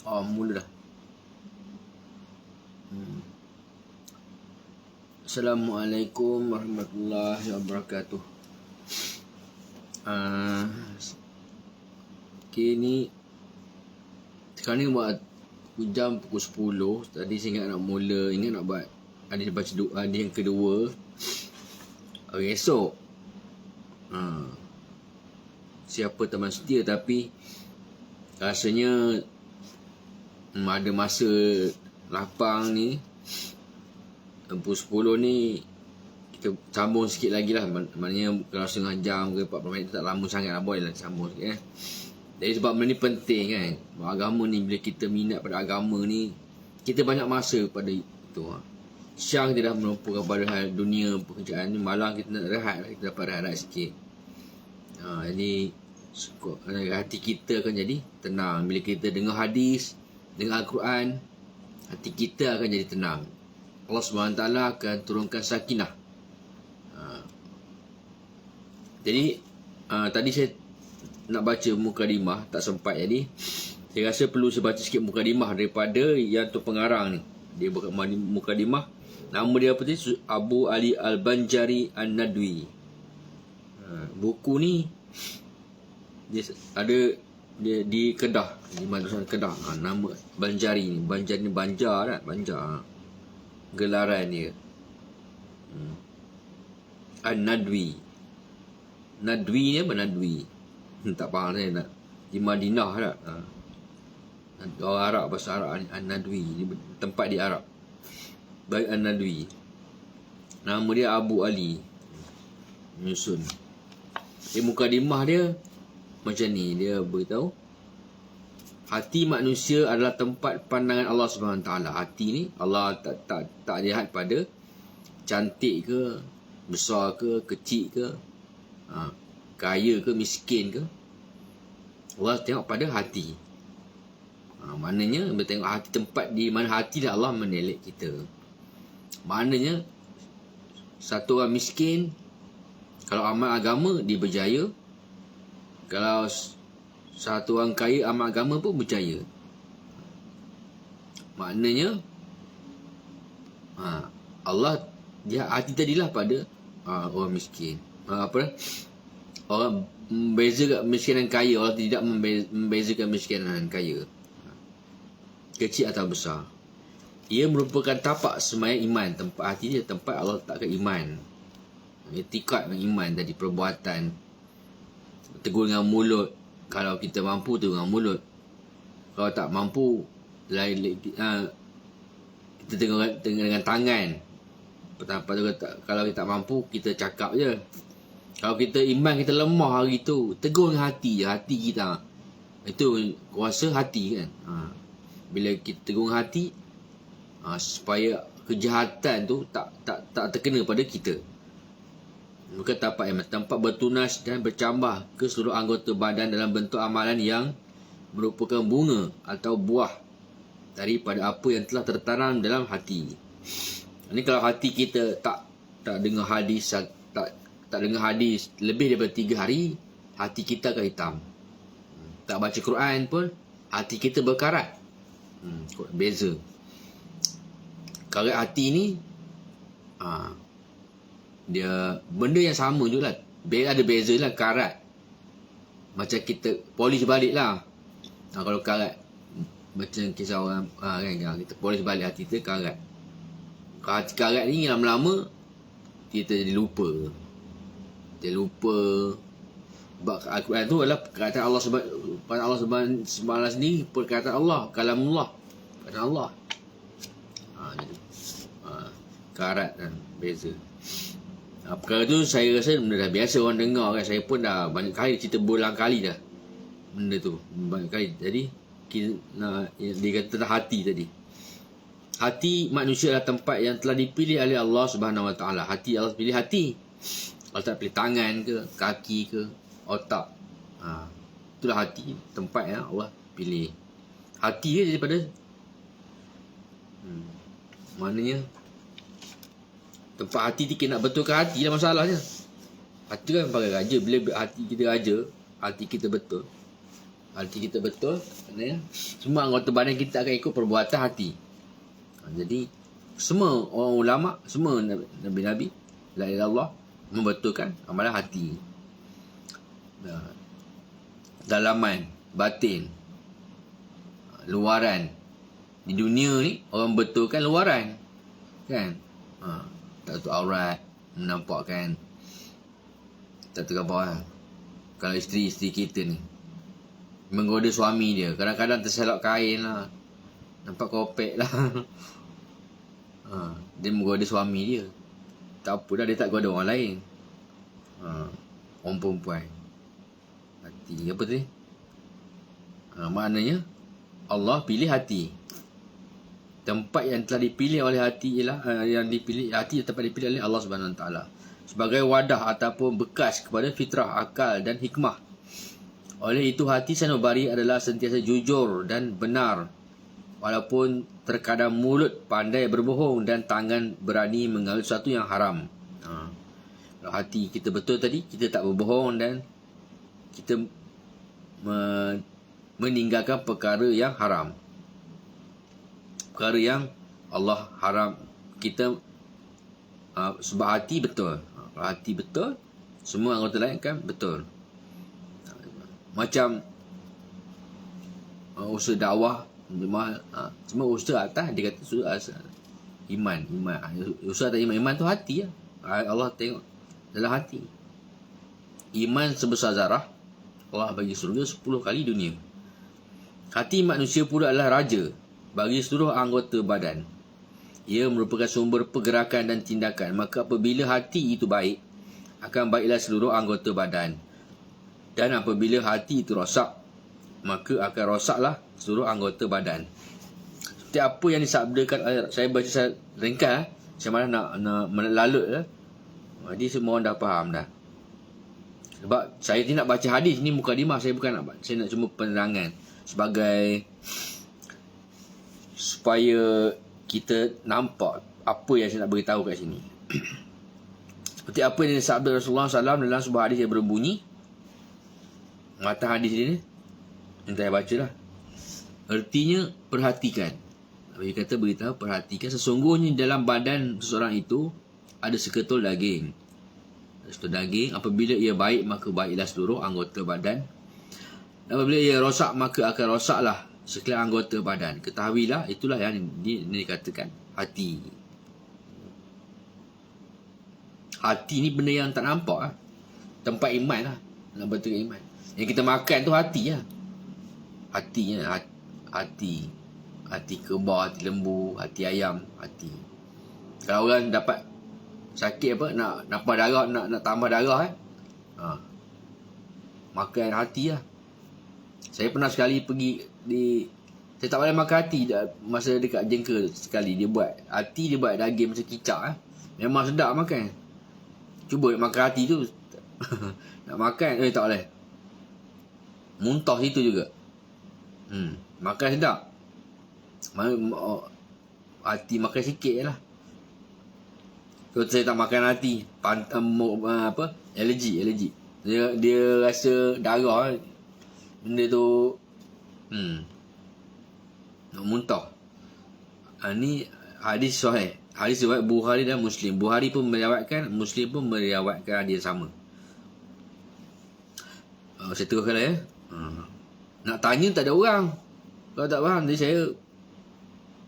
Mula dah. Assalamualaikum warahmatullahi wabarakatuh. Okay, ni sekarang ni buat jam pukul 10. Tadi saya ingat nak buat hadis baca doa hadis yang kedua. Okay, esok siapa teman setia tapi rasanya ada masa lapang ni pukul 10 ni kita sambung sikit lagi lah. Maknanya kalau setengah jam ke 40 minit tak lama sangat lah, boleh lah sambung sikit Jadi sebab benda ni penting kan. Agama ni, bila kita minat pada agama ni, kita banyak masa pada itu. Siang kita dah melumpuhkan pada hal dunia pekerjaan ni, malam kita nak rehat, kita dapat rehat sikit. Jadi hati kita akan jadi tenang. Bila kita dengar hadis, dengar Al-Quran, hati kita akan jadi tenang. Allah SWT akan turunkan sakinah. Jadi tadi saya nak baca mukadimah, tak sempat. Jadi saya rasa perlu saya baca sikit mukadimah daripada yang tu pengarang ni. Dia buat mukadimah. Nama dia apa tadi? Abu Ali Al-Banjari An-Nadwi. Buku ni dia ada di Kedah, di Madrasah Kedah. Nama Banjari ni. Banjari ni Banjar kan? Banjar. Gelaran dia. An-Nadwi. Nadwi ni apa Nadwi? Tak faham saya nak. Di Madinah tak? Orang Arab, bahasa Arab ni. An-Nadwi. Tempat di Arab. Baik An-Nadwi. Nama dia Abu Ali. Nyusun. Mukadimah dia macam ni. Dia beritahu, hati manusia adalah tempat pandangan Allah SWT. Hati ni Allah tak lihat pada cantik ke, besar ke, kecil ke, kaya ke, miskin ke. Allah tengok pada hati. Maknanya bila tengok hati, tempat di mana hati dah Allah menelek kita. Maknanya satu orang miskin, kalau amal agama dia berjaya. Kalau satu orang kaya amal agama pun berjaya. Maknanya Allah dia hati tadilah pada orang miskin. Orang membezakan miskin dan kaya. Allah tidak membezakan miskin dan kaya, kecil atau besar. Ia merupakan tapak semaya iman. Tempat hati dia tempat Allah letakkan iman. Etikat dengan iman tadi, perbuatan. Tegur dengan mulut. Kalau kita mampu tegur dengan mulut. Kalau tak mampu, kita tegur dengan tangan. Kalau kita tak mampu, kita cakap je. Kalau kita iman kita lemah hari tu, tegur dengan hati je. Hati kita, itu kuasa hati kan. Bila kita tegur dengan hati, supaya kejahatan tu tak terkena pada kita. Bukan tapak iman, tempat bertunas dan bercambah ke seluruh anggota badan dalam bentuk amalan yang merupakan bunga atau buah daripada apa yang telah tertanam dalam hati. Ini kalau hati kita tak dengar hadis, tak dengar hadis lebih daripada 3 hari, hati kita akan hitam. Tak baca Quran pun, hati kita berkarat. Beza. Karat hati ni, dia benda yang sama je lah. Ada beza lah karat. Macam kita polish balik lah. Kalau karat, macam kisah orang kan, kita polish balik hati kita karat. Kalau hati karat ni lama-lama kita jadi lupa. Dia lupa. Sebab Al-Quran tu adalah perkataan Allah SWT sendiri. Perkataan Allah, kalamullah, perkataan Allah. Karat kan, beza. Perkara tu saya rasa benda dah biasa orang dengar kan. Saya pun dah banyak kali cerita, berulang kali dah benda tu, banyak kali. Jadi dia kata tentang hati tadi. Hati manusia adalah tempat yang telah dipilih oleh Allah SWT. Hati, Allah pilih hati. Allah tak pilih tangan ke, kaki ke, otak. Itulah hati, tempat yang Allah pilih. Hati ke daripada maknanya tempat hati kita nak betulkan hati lah masalahnya. Hati kan pakai raja. Bila hati kita raja, hati kita betul, hati kita betul, maknanya semua anggota badan kita akan ikut perbuatan hati. Jadi semua orang ulama, semua nabi-nabi, la ilaha illallah, membetulkan amalan hati. Dalaman, batin, luaran. Di dunia ni orang betulkan luaran, kan? Tak tutup aurat, menampakkan, tak tutup bawah. Kalau isteri kita ni menggoda suami dia, kadang-kadang terselak kain lah, nampak kopek lah. Dia menggoda suami dia. Tak apa dah, dia tak goda orang lain. Orang perempuan. Hati apa tu? Maknanya Allah pilih hati. Tempat yang telah dipilih oleh hati ialah hati tempat dipilih oleh Allah Subhanahu Wa Taala sebagai wadah ataupun bekas kepada fitrah, akal dan hikmah. Oleh itu hati sanubari adalah sentiasa jujur dan benar, walaupun terkadang mulut pandai berbohong dan tangan berani mengambil sesuatu yang haram. Kalau hati kita betul tadi, kita tak berbohong dan kita meninggalkan perkara yang haram, perkara yang Allah haram. Kita sebab hati betul. Kalau hati betul, semua anggota lain kan betul. Macam usaha dakwah, semua usaha atas dia kata usaha iman. Usaha atas iman tu hati lah. Allah tengok dalam hati. Iman sebesar zarah, Allah bagi surga 10 kali dunia. Hati manusia pula adalah raja bagi seluruh anggota badan. Ia merupakan sumber pergerakan dan tindakan. Maka apabila hati itu baik, akan baiklah seluruh anggota badan. Dan apabila hati itu rosak, maka akan rosaklah seluruh anggota badan. Seperti apa yang disabdakan, saya baca saya ringkas, saya malah nak melalut lah. Jadi semua orang dah faham dah. Sebab saya tidak baca hadis ni mukadimah, saya bukan nak baca, saya nak cuma penerangan sebagai supaya kita nampak apa yang saya nak beritahu kat sini. Seperti apa yang disabda Rasulullah SAW dalam sebuah hadis yang berbunyi, mata hadis ini yang saya baca lah, artinya perhatikan. Dia kata beritahu, perhatikan, sesungguhnya dalam badan seseorang itu ada seketul daging. Seketul daging, apabila ia baik maka baiklah seluruh anggota badan. Apabila ia rosak maka akan rosaklah sekalian anggota badan. Ketahuilah, itulah yang dikatakan hati. Hati ni benda yang tak nampak lah. Tempat iman lah. Nak betulkan iman. Yang kita makan tu hati lah. Hatinya hati. Hati kebab, hati lembu, hati ayam, hati. Kalau orang dapat sakit apa, nak nampak darah, nak tambah darah makan hati lah. Saya pernah sekali pergi saya tak boleh makan hati masa dekat jengka sekali. Dia buat hati, dia buat daging macam kicap memang sedap makan. Cuba makan hati tu. Nak makan tak boleh. Muntah situ juga. Makan sedap. Hati makan sikit je lah. Kalau saya tak makan hati, alergi. Dia rasa darah. Benda tu nak muntah. Ni hadis sahih. Hadis riwayat Bukhari dan Muslim. Bukhari pun meriwayatkan, Muslim pun meriwayatkan hadis sama. Saya teruskan lah ya. Nak tanya tak ada orang. Kalau tak faham, jadi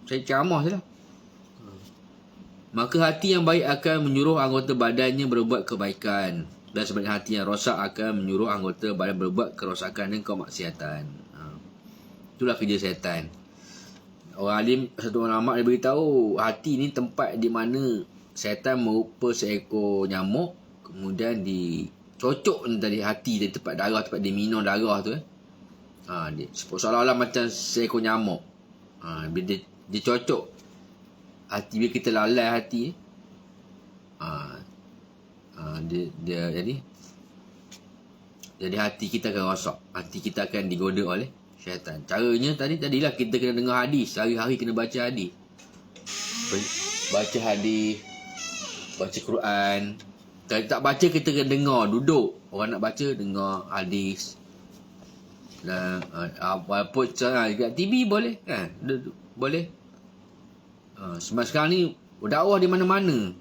saya ceramah je lah. Maka hati yang baik akan menyuruh anggota badannya berbuat kebaikan, dan sebaliknya hati yang rosak akan menyuruh anggota badan berbuat kerosakan dan kemaksiatan. Itulah kerja syaitan. Orang alim, satu ulama dia beritahu, hati ni tempat di mana syaitan merupa seekor nyamuk, kemudian dicocok tadi hati dari tempat darah, tempat dia minum darah tu seolah-olah macam seekor nyamuk. Dia cocok hati, bila kita lalai hati dia jadi hati kita akan rosak, hati kita akan digoda oleh syaitan. Caranya tadilah kita kena dengar hadis, hari-hari kena baca hadis. Baca hadis, baca Quran. Kalau tak baca, kita kena dengar, duduk. Orang nak baca, dengar hadis. Dan walaupun dekat TV boleh kan, boleh. Semasa sekarang ni dakwah di mana-mana,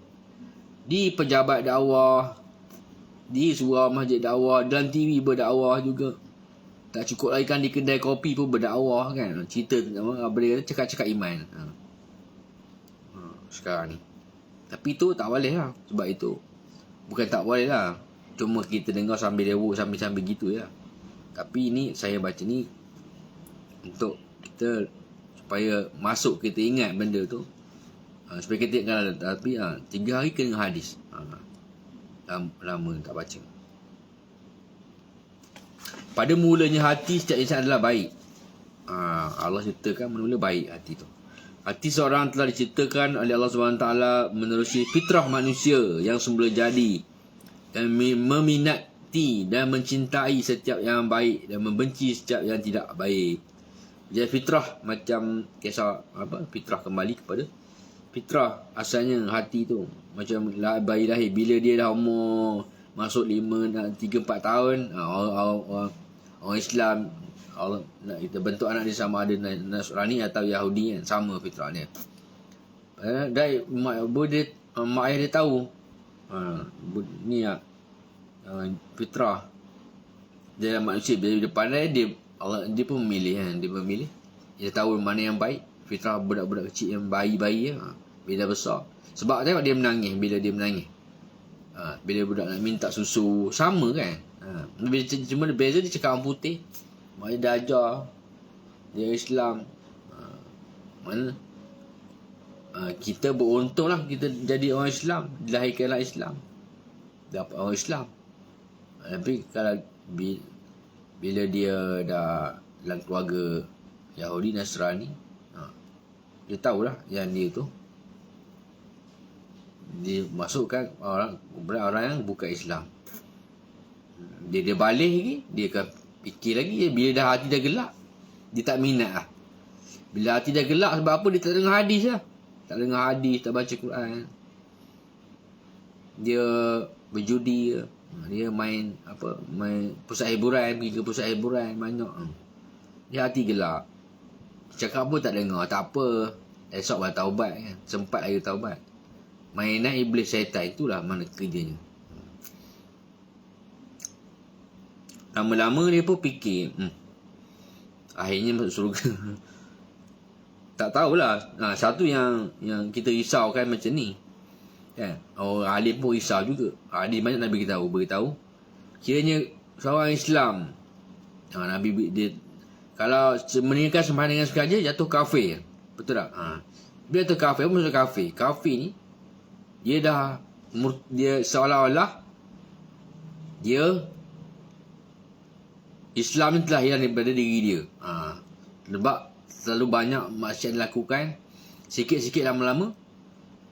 di pejabat dakwah, di surau masjid dakwah, dalam TV berdakwah juga. Tak cukup lagi kan, di kedai kopi pun berdakwah kan, cerita boleh cakap-cakap iman. Sekarang ni. Tapi tu tak boleh lah. Sebab itu bukan tak boleh lah, cuma kita dengar sambil lewat, sambil gitu ya. Tapi ni saya baca ni untuk kita, supaya masuk kita ingat benda tu, supaya kita ingat. Tapi 3 hari kena hadis. Lama tak baca. Pada mulanya hati setiap insan adalah baik. Allah ceritakan mula-mula baik hati tu. Hati seorang telah diciptakan oleh Allah SWT menerusi fitrah manusia yang semula jadi, dan meminati dan mencintai setiap yang baik dan membenci setiap yang tidak baik. Jadi fitrah macam kisah fitrah, kembali kepada fitrah asalnya hati tu. Macam bayi lahir, bila dia dah umur masuk 3-4 tahun, orang Islam, Allah nak kita bentuk anak dia sama ada Nasrani atau Yahudi kan, sama fitrah dia. Dari mak ayah dia tahu ni fitrah dia manusia. Bila dia pandai, dia pun memilih kan, dia tahu mana yang baik. Fitrah budak-budak kecil yang bayi-bayi bila besar, sebab tengok dia menangis. Bila dia menangis, bila budak nak minta susu, sama kan. Cuma beza dia cakap orang putih, mak dia dah ajar dia Islam. Mana kita beruntung lah, kita jadi orang Islam, dilahirkanlah Islam, dapat orang Islam. Tapi kalau bila dia dah dalam keluarga Yahudi Nasrani, dia tahulah yang dia tu, dia masukkan orang yang bukan Islam. Dia balik lagi, dia akan fikir lagi. Bila dah hati dah gelap, dia tak minat lah. Bila hati dah gelap, sebab apa? Dia tak dengar hadis lah. Tak dengar hadis, tak baca Quran. Dia berjudi, dia main pusat hiburan, pergi ke pusat hiburan banyak. Dia hati gelap, cakap apa tak dengar. Tak apa, esok baru taubat kan, sempat lagi taubat. Mainan iblis syaitan, itulah mana kerjanya. Lama-lama dia pun fikir, akhirnya masuk surga. Tak tahulah. Satu yang kita risaukan macam ni kan, orang alim pun risau juga. Alim banyak Nabi beritahu kiranya seorang Islam, Nabi dia kalau meninggalkan sembahyang dengan sengaja, jatuh kafir. Betul tak? Dia jatuh kafir. Apa maksud kafir? Kafir ni dia seolah-olah dia Islam ni telah hilang daripada diri dia. Sebab terlalu banyak maksiat dilakukan, sikit-sikit lama-lama,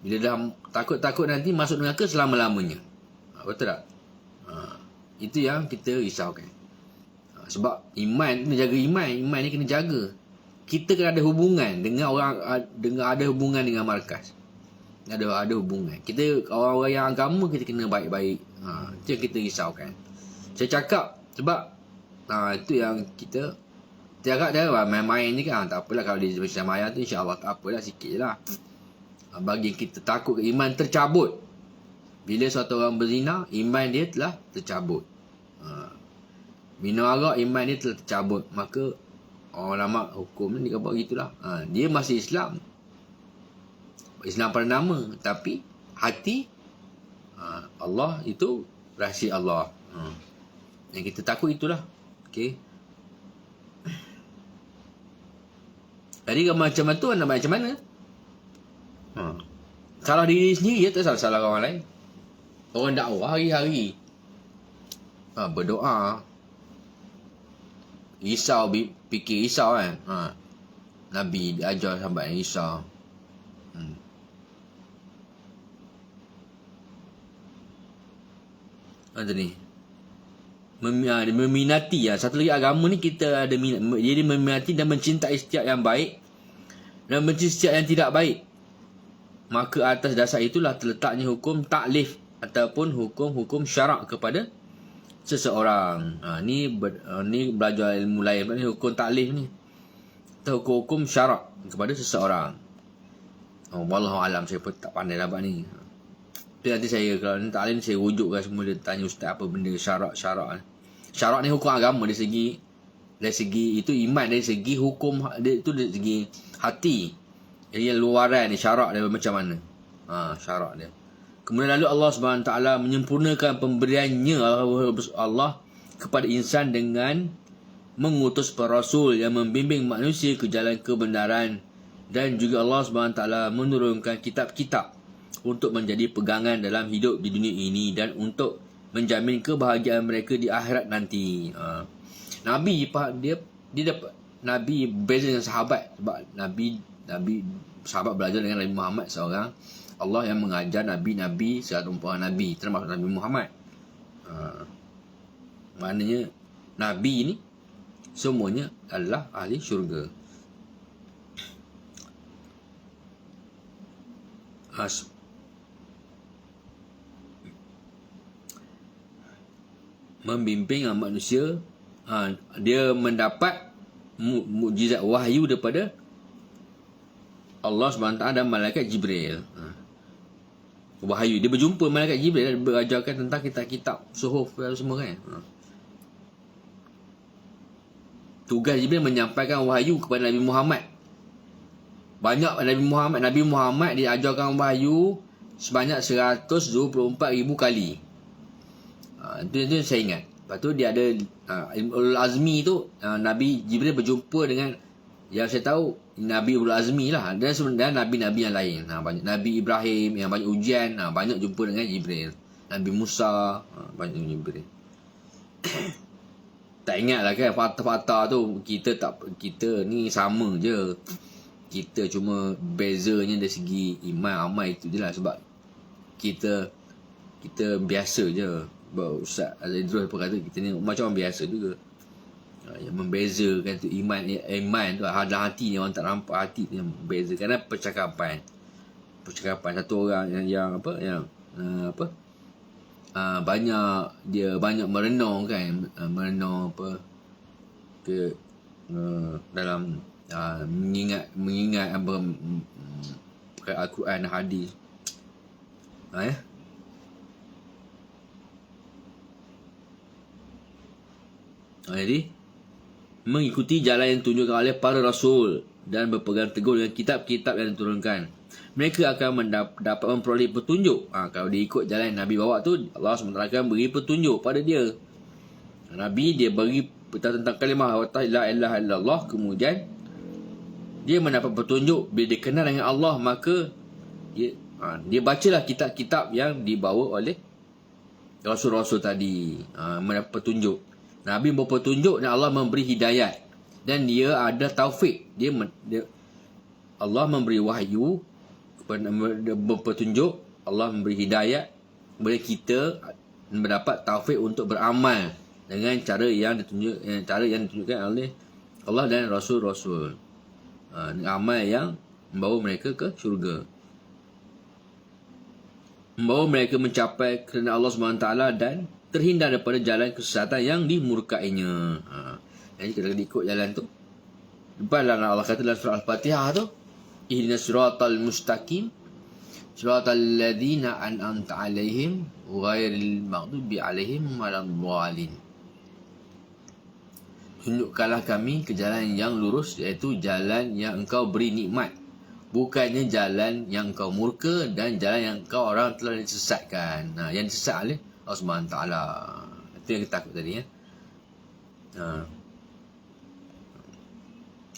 bila dah takut-takut nanti masuk neraka selama-lamanya. Betul tak? Itu yang kita risaukan. Sebab iman, kena jaga iman ni kena jaga. Kita kena ada hubungan dengan orang, ada hubungan dengan markas. Ada hubungan. Kita orang-orang yang agama, kita kena baik-baik. Itu yang kita risaukan. Saya cakap sebab itu yang kita cakap dia main-main ni kan. Tak apalah kalau dia macam ayat tu, insya-Allah tak apalah, sikit je lah. Bagi kita takut iman tercabut. Bila suatu orang berzina, iman dia telah tercabut. Minum arak, iman dia telah tercabut. Maka orang lama hukum ni dia buat gitulah. Dia masih Islam pada nama, tapi hati Allah itu rahsia Allah. Yang kita takut itulah. Okey. Jadi kalau macam tu, nak macam mana? Salah diri sendiri, tak salah orang lain. Orang dakwah hari-hari, berdoa, risau, fikir risau kan. Nabi ajar sahabat yang risau. Macam ni, meminati. Satu lagi agama ni kita ada minat. Jadi meminati dan mencintai setiap yang baik dan benci setiap yang tidak baik. Maka atas dasar itulah terletaknya hukum taklif ataupun hukum-hukum syarak kepada seseorang. Ni belajar ilmu lain, ni hukum taklif ni. Atau hukum syarak kepada seseorang. Wallahu alam, saya pun tak pandai lah ni. Tapi nanti saya kalau ni taklim saya rujukkan semua, dia tanya ustaz apa benda syarak. Syarak ni hukum agama dari segi itu iman, dari segi hukum dia itu dari segi hati. Jadi luaran ni syarak dia macam mana? Syarak dia. Kemudian lalu Allah SWT menyempurnakan pemberiannya Allah kepada insan dengan mengutus para rasul yang membimbing manusia ke jalan kebenaran, dan juga Allah SWT menurunkan kitab-kitab untuk menjadi pegangan dalam hidup di dunia ini dan untuk menjamin kebahagiaan mereka di akhirat nanti. Nabi dia dapat, Nabi beza dengan sahabat, sebab Nabi sahabat belajar dengan Nabi Muhammad seorang. Allah yang mengajar Nabi-Nabi serupa Nabi, termasuk Nabi Muhammad. Maknanya Nabi ni semuanya adalah ahli syurga. Membimbing manusia, dia mendapat mukjizat wahyu daripada Allah SWT dan malaikat Jibril. Wahyu, dia berjumpa malaikat Jibril dan berajarkan tentang kitab-kitab suhuf semua kan. Tugas Jibril menyampaikan wahyu kepada Nabi Muhammad. Banyak Nabi Muhammad diajarkan wahyu sebanyak 124,000 kali. Itu saya ingat. Lepas tu dia ada Ulul Azmi tu, Nabi Jibril berjumpa dengan, yang saya tahu Nabi Ulul Azmi lah, dan sebenarnya Nabi-Nabi yang lain. Banyak Nabi Ibrahim yang banyak ujian, banyak jumpa dengan Jibril. Nabi Musa, banyak Jibril. Tak ingat lah kan fakta-fakta tu. Kita ni sama je. Kita cuma bezanya dari segi iman amal itu je lah. Sebab kita biasa je. Ustaz Al-Idrus pun kata kita ni macam orang biasa juga. Yang membezakan tu iman tu dalam hati ni, orang tak nampak hati tu yang beza. Kerana percakapan satu orang yang banyak merenung kan, dalam mengingat apa Al-Quran, hadis. Jadi mengikuti jalan yang ditunjukkan oleh para rasul dan berpegang teguh dengan kitab-kitab yang diturunkan, mereka akan dapat memperoleh petunjuk. Kalau dia ikut jalan yang Nabi bawa tu, Allah SWT akan beri petunjuk pada dia. Nabi dia beri tentang kalimah la ilaha illallah, kemudian dia mendapat petunjuk. Bila dia kenal dengan Allah, maka dia bacalah kitab-kitab yang dibawa oleh rasul-rasul tadi, mendapat petunjuk. Nabi membawa petunjuk dan Allah memberi hidayat, dan dia ada taufik. Allah memberi wahyu kepada petunjuk, Allah memberi hidayat kepada kita, mendapat taufik untuk beramal dengan cara yang ditunjukkan oleh Allah dan rasul-rasul. Amal yang membawa mereka ke syurga, membawa mereka mencapai keridhaan Allah SWT dan terhindar daripada jalan kesesatan yang dimurkainya. Jadi kita ikut jalan tu. Lepas Allah kata dalam surah Al-Fatihah tu, ihdinas siratal mustaqim siratal ladzina an'amta alaihim ghairil maghdubi alaihim waladdallin. Tunjukkanlah kami ke jalan yang lurus, iaitu jalan yang engkau beri nikmat, bukannya jalan yang engkau murka dan jalan yang engkau orang telah disesatkan. Yang disesat oleh Allah SWT. Itu yang kita takut tadi.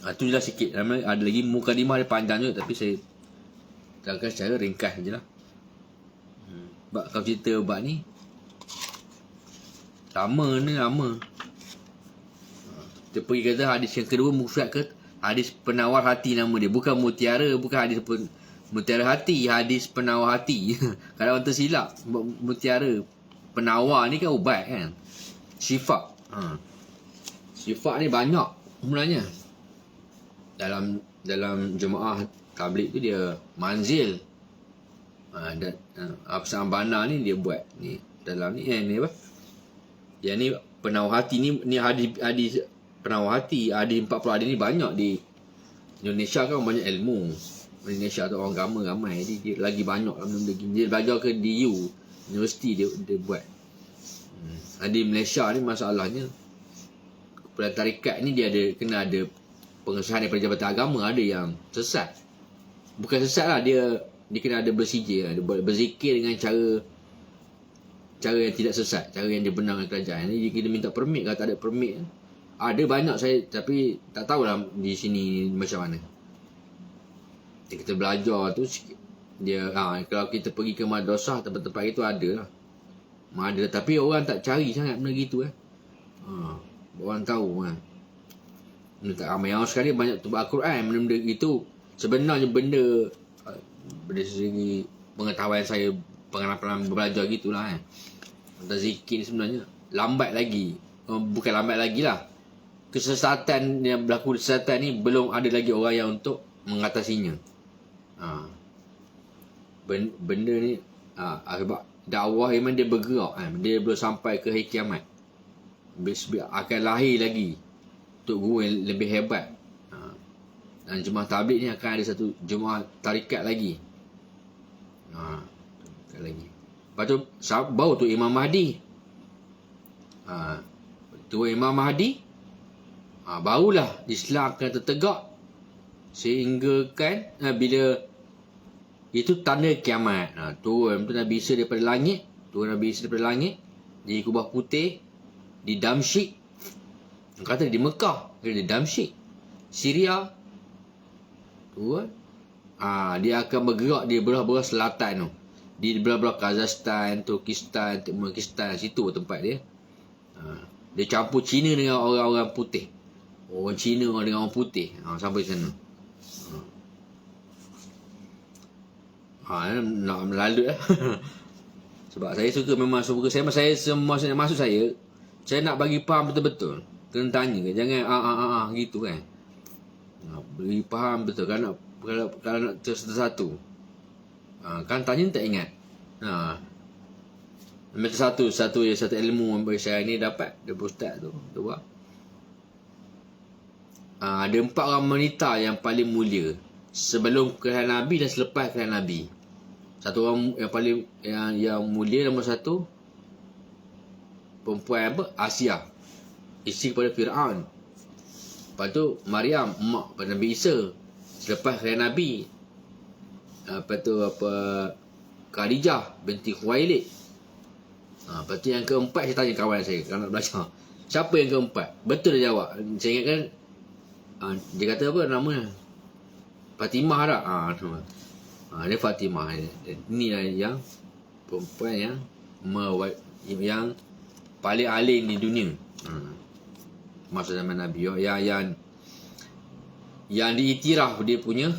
Itu je lah sikit. Ada lagi mukadimah dia panjang juga, tapi saya terangkan secara ringkas je lah. Sebab kalau cerita ubat ni lama. Kita pergi kata hadis yang kedua mufrad ke hadis penawar hati, nama dia. Bukan mutiara, bukan hadis mutiara hati, hadis penawar hati. Kalau orang tersilap, mutiara penawar ni kan ubat kan, syifa. Syifa ni banyak sebenarnya. Dalam jemaah tabligh tu dia manzil. Dan Absam Bana ni dia buat ni dalam ni apa? Yang ni penawar hati ni hadis penawar hati, hadis 40 hadis ni banyak di Indonesia kan, banyak ilmu. Indonesia tu orang agama ramai, dia lagi banyak lah benda gini. Dia belajar ke DU, universiti dia buat. Di Malaysia ni masalahnya, Kumpulan tarikat ni dia kena ada pengesahan daripada Jabatan Agama. Ada yang sesat, bukan sesat lah, dia kena ada bersijil, ada berzikir dengan cara yang tidak sesat, cara yang dibenarkan kerajaan. Ni dia kena minta permit. Kalau tak ada permit, ada banyak saya, tapi tak tahulah di sini macam mana. Kita belajar tu dia kalau kita pergi ke madrasah, tempat-tempat itu ada lah. Ada, tapi orang tak cari sangat benda gitu orang tahu benda tak ramai. Yang sekali banyak tu Al-Quran, benda-benda itu sebenarnya benda dari segi pengetahuan saya, pengalaman belajar gitulah tentang zikir sebenarnya lambat lagi. Bukan lambat lagi lah, kesesatan yang berlaku, kesesatan ni belum ada lagi orang yang untuk mengatasinya. Benda ni sebab dakwah memang dia bergerak dia belum sampai ke hari kiamat. Akan lahir lagi untuk guru yang lebih hebat. Dan jemaah tabligh ni akan ada satu jemaah tarikat lagi. Lepas tu baru tu Imam Mahdi. Tu Imam Mahdi, barulah Islam akan tertegak, sehingga kan bila itu tanda kiamat. Turun Nabi Isa daripada langit, di kubah putih di Damsyik. Kata di Mekah, di Damsyik, Syria. Turun. Dia akan bergerak di belah-belah selatan tu. Di belah-belah Kazakhstan, Turkistan, Turkmenistan, situ tempat dia. Dia campur Cina dengan orang-orang putih. Orang Cina dengan orang putih. Sampai sana. Nak melalut lah. Sebab saya suka, memang suka saya maksud saya nak bagi faham betul-betul. Kena tanya kan, jangan gitu kan. Bagi faham betul kan, kalau nak satu-satu. Kan tanya tak ingat. Macam satu ilmu bagi saya ni dapat dari ustaz tu buat. Ada 4 orang wanita yang paling mulia sebelum kelahiran Nabi dan selepas kelahiran Nabi. Satu orang yang paling yang mulia, nombor 1 perempuan Asia, isteri kepada Fir'aun. Lepas tu Maryam, mak kepada Nabi Isa selepas kelahiran Nabi. Lepas tu Khadijah binti Khuwailid. Lepas tu yang keempat, saya tanya kawan saya kalau nak belajar, siapa yang keempat? Betul dia jawab. Saya ingatkan dia kata apa namanya, Fatimah tak? Dia Fatimah. Inilah yang perempuan yang paling alim di dunia masa zaman Nabi, yang diiktiraf dia punya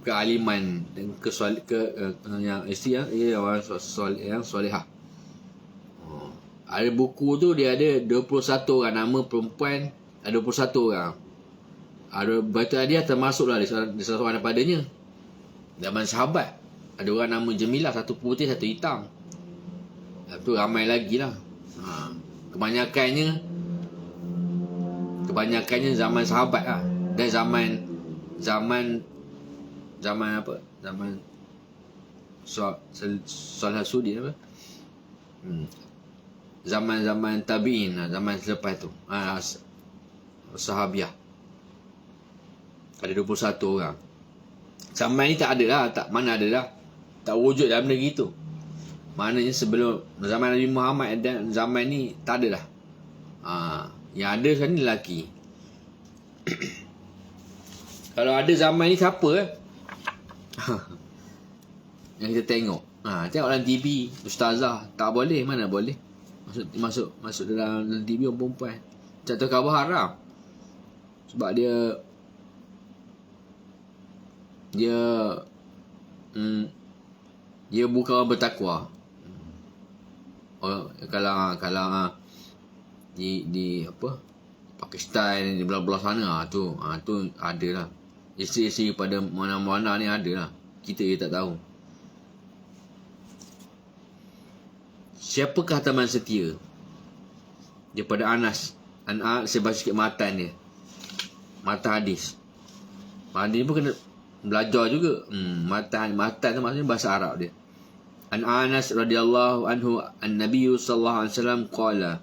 kealiman dan yang isteri orang yang solehah. Ada buku tu, dia ada 21 orang nama perempuan, ada 21 orang. Ada batu dia termasuklah di salah seorang daripadanya. Zaman sahabat ada orang nama Jemilah, satu putih satu hitam. Lepas tu ramai lagi lah. Kebanyakannya zaman sahabat lah. Dan zaman apa? Zaman Salahsudin apa? Zaman tabi'in, zaman selepas tu. Sahabiah. Ada 21 orang. Zaman ni tak ada lah, mana ada lah. Tak wujud dalam benda gitu. Maknanya sebelum zaman Nabi Muhammad dan zaman ni tak ada lah. Yang ada sekarang ni lelaki. Kalau ada zaman ni siapa yang kita tengok. Tengok dalam TV, ustazah tak boleh, mana boleh. Masuk dalam TV orang perempuan. Tak tahu khabar haram. Sebab dia bukan orang bertakwa. Kalau di apa, Pakistan, di belah-belah sana tu ada lah. Isteri-isteri pada mana-mana ni ada lah. Kita tak tahu. Siapakah teman setia? daripada Anas. Saya baca sikit matan dia. Matan hadis. Hadis pun kena belajar juga. Matan tu maksudnya bahasa Arab dia. An Anas radhiyallahu anhu an-nabiy sallallahu alaihi wasallam qala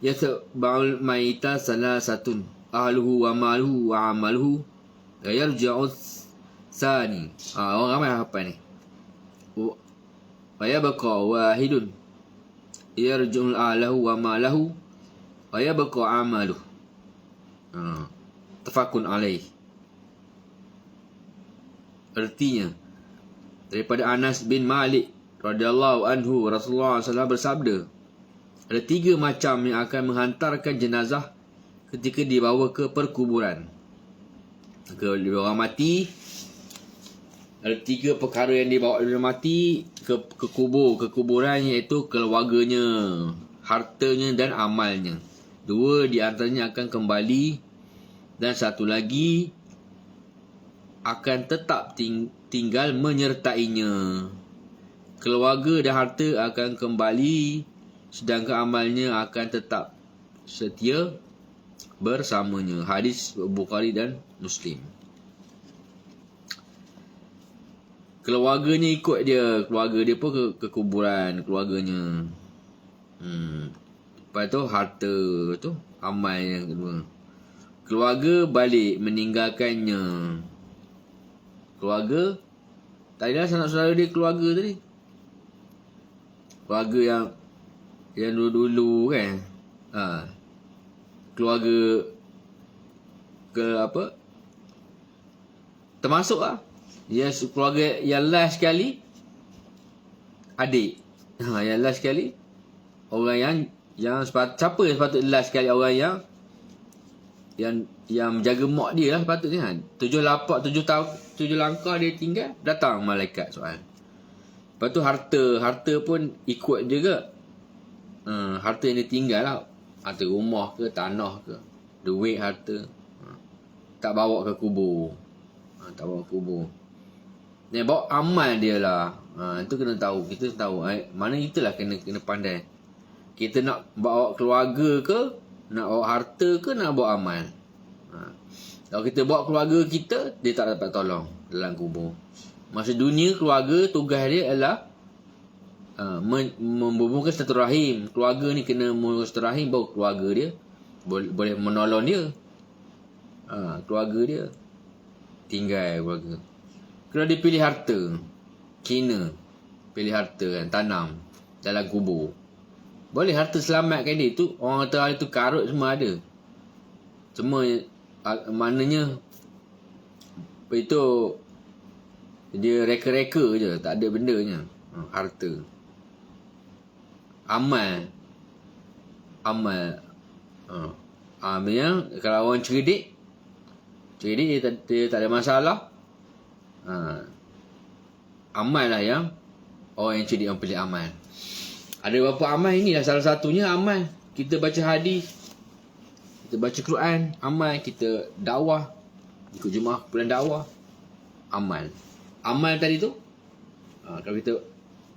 yatba'ul maita salasatun ahluhu wa maluhu wa amaluhu la yarji'u sani. Orang ramai hafal ni. Wa yabqa wahidun yarji'u ahlahu wa malahu wa yabqa amaluhu. Tafakun alaih. Artinya, daripada Anas bin Malik radhiyallahu anhu, Rasulullah SAW bersabda, ada 3 macam yang akan menghantarkan jenazah ketika dibawa ke perkuburan. Orang mati, ada 3 perkara yang dibawa orang mati ke kuburan, iaitu keluarganya, hartanya dan amalnya. 2 di antaranya akan kembali dan 1 lagi akan tetap tinggal menyertainya. Keluarga dan harta akan kembali, sedangkan amalnya akan tetap setia bersamanya. Hadis Bukhari dan Muslim. Keluarganya ikut dia. Keluarga dia pun ke kuburan keluarganya. Lepas tu harta tu amal yang kedua. Keluarga balik meninggalkannya. Keluarga, tak adalah sanak saudara dia keluarga tadi. Keluarga yang dulu-dulu kan. Keluarga ke apa? Termasuk lah. Yes, keluarga yang last sekali adik. Yang last sekali orang yang siapa yang sepatut last sekali, orang yang menjaga mak dia lah sepatutnya kan. 7 langkah dia tinggal, datang malaikat soal. Lepas tu harta pun ikut juga. Harta yang dia tinggal lah, harta rumah ke, tanah ke, duit, harta, tak bawa ke kubur. Tak bawa ke kubur. Dia bawa amal dia lah. Itu kena tahu. Kita tahu mana kita lah kena pandai. Kita nak bawa keluarga ke, nak bawa harta ke, nak bawa amal. Kalau kita bawa keluarga kita, dia tak dapat tolong dalam kubur. Masa dunia, keluarga tugas dia adalah membubuhkan silaturahim. Keluarga ni kena membubuhkan silaturahim, baru keluarga dia boleh menolong dia. Keluarga dia tinggal keluarga. Kalau dia pilih harta, kena pilih harta kan, tanam dalam kubur, boleh harta selamatkan dia. Tu orang kata itu karut semua ada. Semua maknanya itu dia reka-reka je, tak ada bendanya. Harta, amal. Maksudnya kalau orang cerdik dia tak ada masalah. Amal lah yang orang yang cerdik yang pilih amal. Ada beberapa amal, inilah salah satunya amal. Kita baca hadis, kita baca Quran, amal. Kita dakwah, ikut jemaah kumpulan dakwah, amal. Amal tadi tu, kalau kita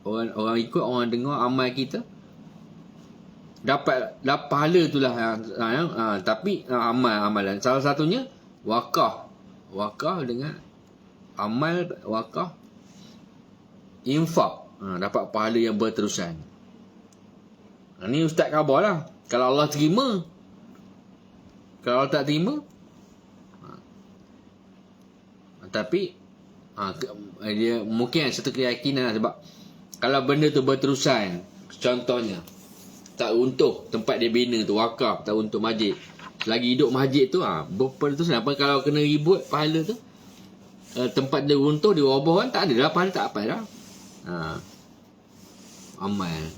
orang ikut, orang dengar amal kita, dapat pahala tu lah yang tapi amalan. Salah satunya wakaf dengan amal, wakaf, infak, dapat pahala yang berterusan. Ni ustaz khabar lah. Kalau Allah terima, kalau tak terima, tapi dia mungkin satu keyakinan lah. Sebab kalau benda tu berterusan, contohnya tak untuk tempat dia bina tu, wakaf, tak untuk masjid, selagi hidup masjid tu berterusan. Apa kalau kena ribut pahala tu, tempat dia runtuh, dia roboh kan, tak ada dah pahala, tak apa dah. Amal,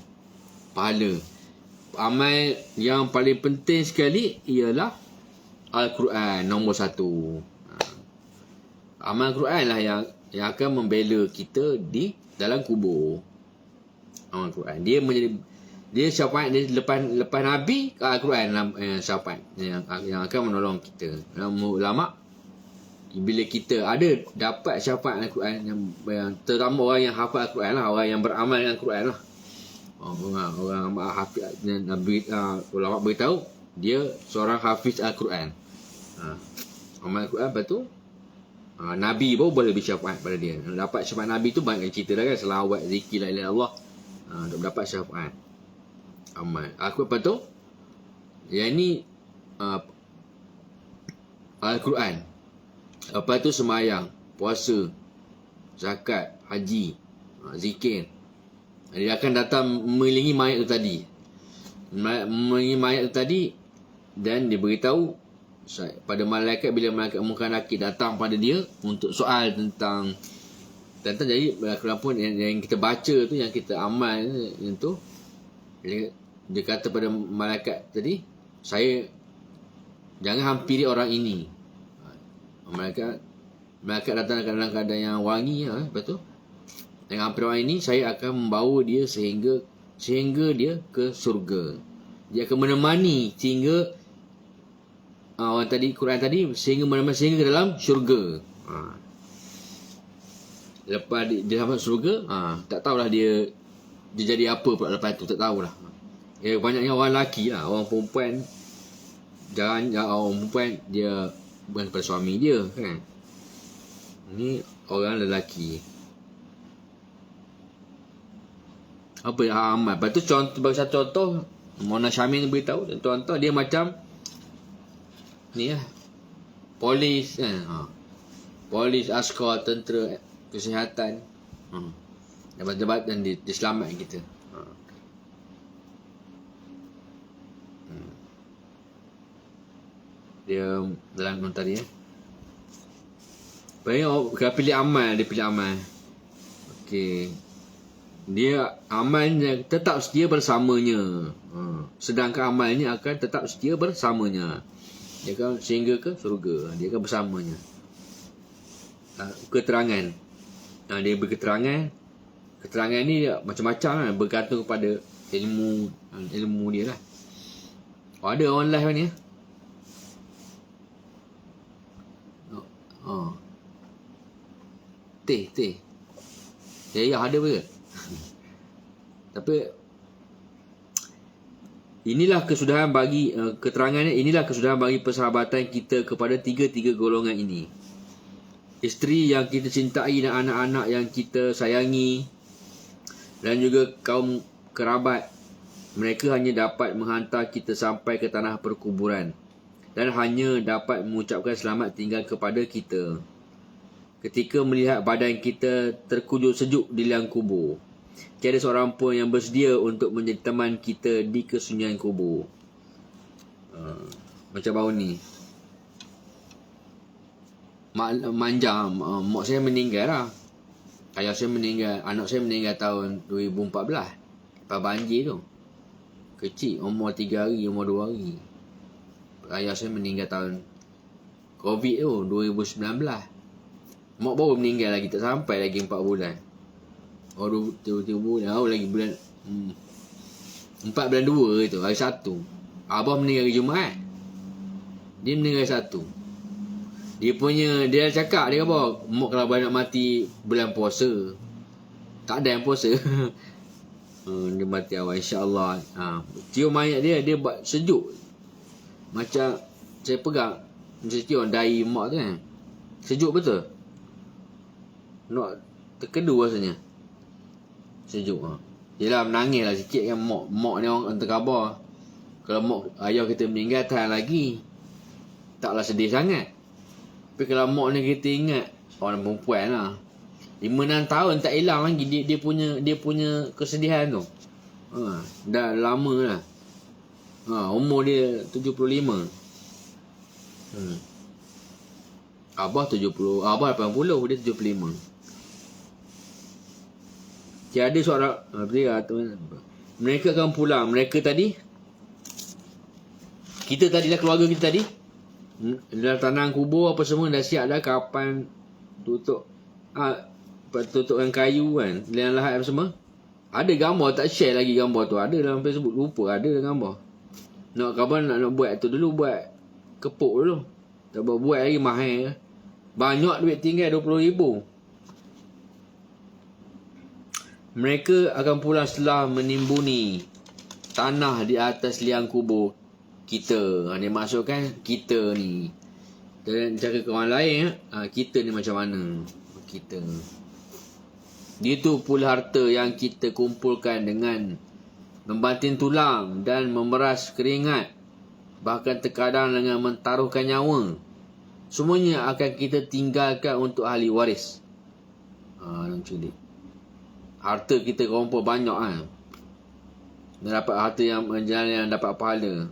pahala. Amal yang paling penting sekali ialah Al-Quran, nombor 1. Amal Al-Quran lah yang akan membela kita di dalam kubur. Amal Al-Quran, dia syafaat dia lepas Nabi, Al-Quran syafaat yang akan menolong kita. Ulama, bila kita ada dapat syafaat Al-Quran yang terutama orang yang hafal Al-Quran lah, orang yang beramal dengan Al-Quran lah, orang hafiz Nabi ulama beritahu dia seorang hafiz Al-Quran. Amal Al-Quran, lepas tu Nabi pun boleh bersyafaat pada dia. Dapat syafaat Nabi tu banyak cerita dah kan, selawat, zikir, la ilaha illallah, untuk dapat syafaat. Amal aku apa tu? Yang ni Al-Quran. Lepas tu sembahyang, puasa, zakat, haji, zikir. Dia akan datang mengiringi mayat tu tadi. Mengiringi mayat tu tadi, dan dia beritahu pada malaikat, bila malaikat Munkar Nakir datang pada dia untuk soal tentang jadi Al-Quran pun yang kita baca tu, yang kita amal yang tu, dia kata pada malaikat tadi, saya jangan hampiri orang ini. Malaikat datang dalam keadaan yang wangi, lepas tu dengan hampir orang ini, saya akan membawa dia sehingga dia ke surga. Dia akan menemani sehingga orang tadi, Quran tadi, sehingga ke dalam syurga. Lepas dia sampai syurga, tak tahulah dia jadi apa pula lepas tu, tak tahulah. Banyaknya orang lelaki lah, orang perempuan orang perempuan dia bukan kepada suami dia kan. Ni orang lelaki. Apa amal. Lepas tu bagi satu contoh, Mona Syamil beritahu, contoh dia macam ni lah, polis kan, polis, askar, tentera, kesihatan, jabat-jabat, dan dia selamat kita. Dia dalam tadi Dia pilih amal. Okey, dia amalnya tetap setia bersamanya, sedangkan amalnya akan tetap setia bersamanya. Dia akan sehingga ke surga, dia akan bersamanya. Keterangan, dia keterangan ni dia macam-macam lah, bergantung kepada ilmu dia lah. Ada orang live ni teh ya ada ke? Tapi inilah kesudahan bagi keterangannya, inilah kesudahan bagi persahabatan kita kepada tiga golongan ini. Isteri yang kita cintai dan anak-anak yang kita sayangi, dan juga kaum kerabat. Mereka hanya dapat menghantar kita sampai ke tanah perkuburan, dan hanya dapat mengucapkan selamat tinggal kepada kita ketika melihat badan kita terkujur sejuk di liang kubur. Tiada seorang pun yang bersedia untuk menjadi teman kita di kesunyian kubur. Macam baru ni, manja, mak saya meninggal lah. Ayah saya meninggal, anak saya meninggal tahun 2014. Lepas banjir tu. Kecil, umur 3 hari, umur 2 hari. Ayah saya meninggal tahun COVID tu, 2019. Mak baru meninggal lagi, tak sampai lagi 4 bulan. 3 bulan, lagi bulan 4 bulan 2 tu, hari 1. Abah meninggal hari Jumaat. Dia meninggal hari 1. Dia cakap, dia kata, mak kalau nak mati bulan puasa. Tak ada yang puasa. Dia mati awal, insyaAllah. Cium mayat dia buat sejuk. Macam saya pegang, macam cium dahi mak tu kan. Sejuk betul. Nak terkedu rasanya. Sejuk. Yelah, menangis lah sikit kan. Mak ni orang hantar khabar. Kalau mak ayah kita meninggal, tahan lagi, taklah sedih sangat. Tapi kalau mak ni kita ingat, orang perempuan lah, 5-6 tahun tak hilang lagi dia punya kesedihan tu. Dah lama lah. Umur dia 75. Abah 70, Abah 80, dia 75. Tiada seorang mereka akan pulang. Mereka tadi, kita tadilah, keluarga kita tadi dah tanam kubur apa semua, dah siap dah, kapan tutup tutup dengan kayu kan, liang lahat apa semua. Ada gambar, tak share lagi gambar tu. Ada dalam Facebook, lupa ada gambar. Nak kabar nak buat tu dulu, buat kepuk dulu. Tak buat lagi mahal. Banyak duit tinggal 20,000. Mereka akan pulang setelah menimbuni tanah di atas liang kubur kita. Dia maksudkan kita ni. Dan cara ke orang lain, kita ni macam mana? Kita. Dia tu pula harta yang kita kumpulkan dengan membanting tulang dan memeras keringat. Bahkan terkadang dengan mentaruhkan nyawa. Semuanya akan kita tinggalkan untuk ahli waris. Macam ni. Harta kita kumpul banyak kan. Dia dapat harta yang dapat pahala.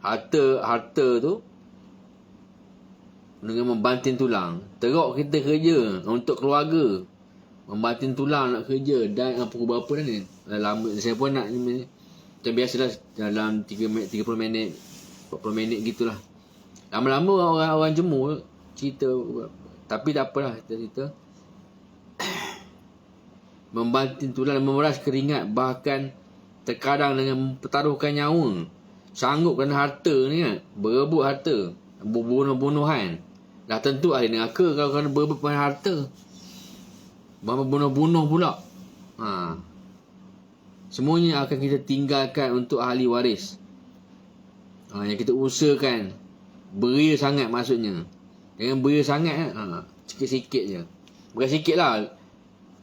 Harta tu dengan membanting tulang. Teruk kita kerja untuk keluarga. Membanting tulang nak kerja. Dan pukul berapa dah ni? Lama. Saya pun nak macam biasalah dalam 30 minit 40 minit gitulah. Lama-lama orang jemur cerita. Tapi tak apalah cerita. Membanting tulang dan memeras keringat. Bahkan terkadang dengan mempertaruhkan nyawa. Sanggup kerana harta ni kan. Berebut harta. Bunuh-bunuhan. Dah tentu ahli neraka kalau kerana berebut harta. Bunuh-bunuh pula. Semuanya akan kita tinggalkan untuk ahli waris. Yang kita usahakan. Beria sangat maksudnya. Jangan beria sangat. Sikit-sikit je. Bukan sikit lah.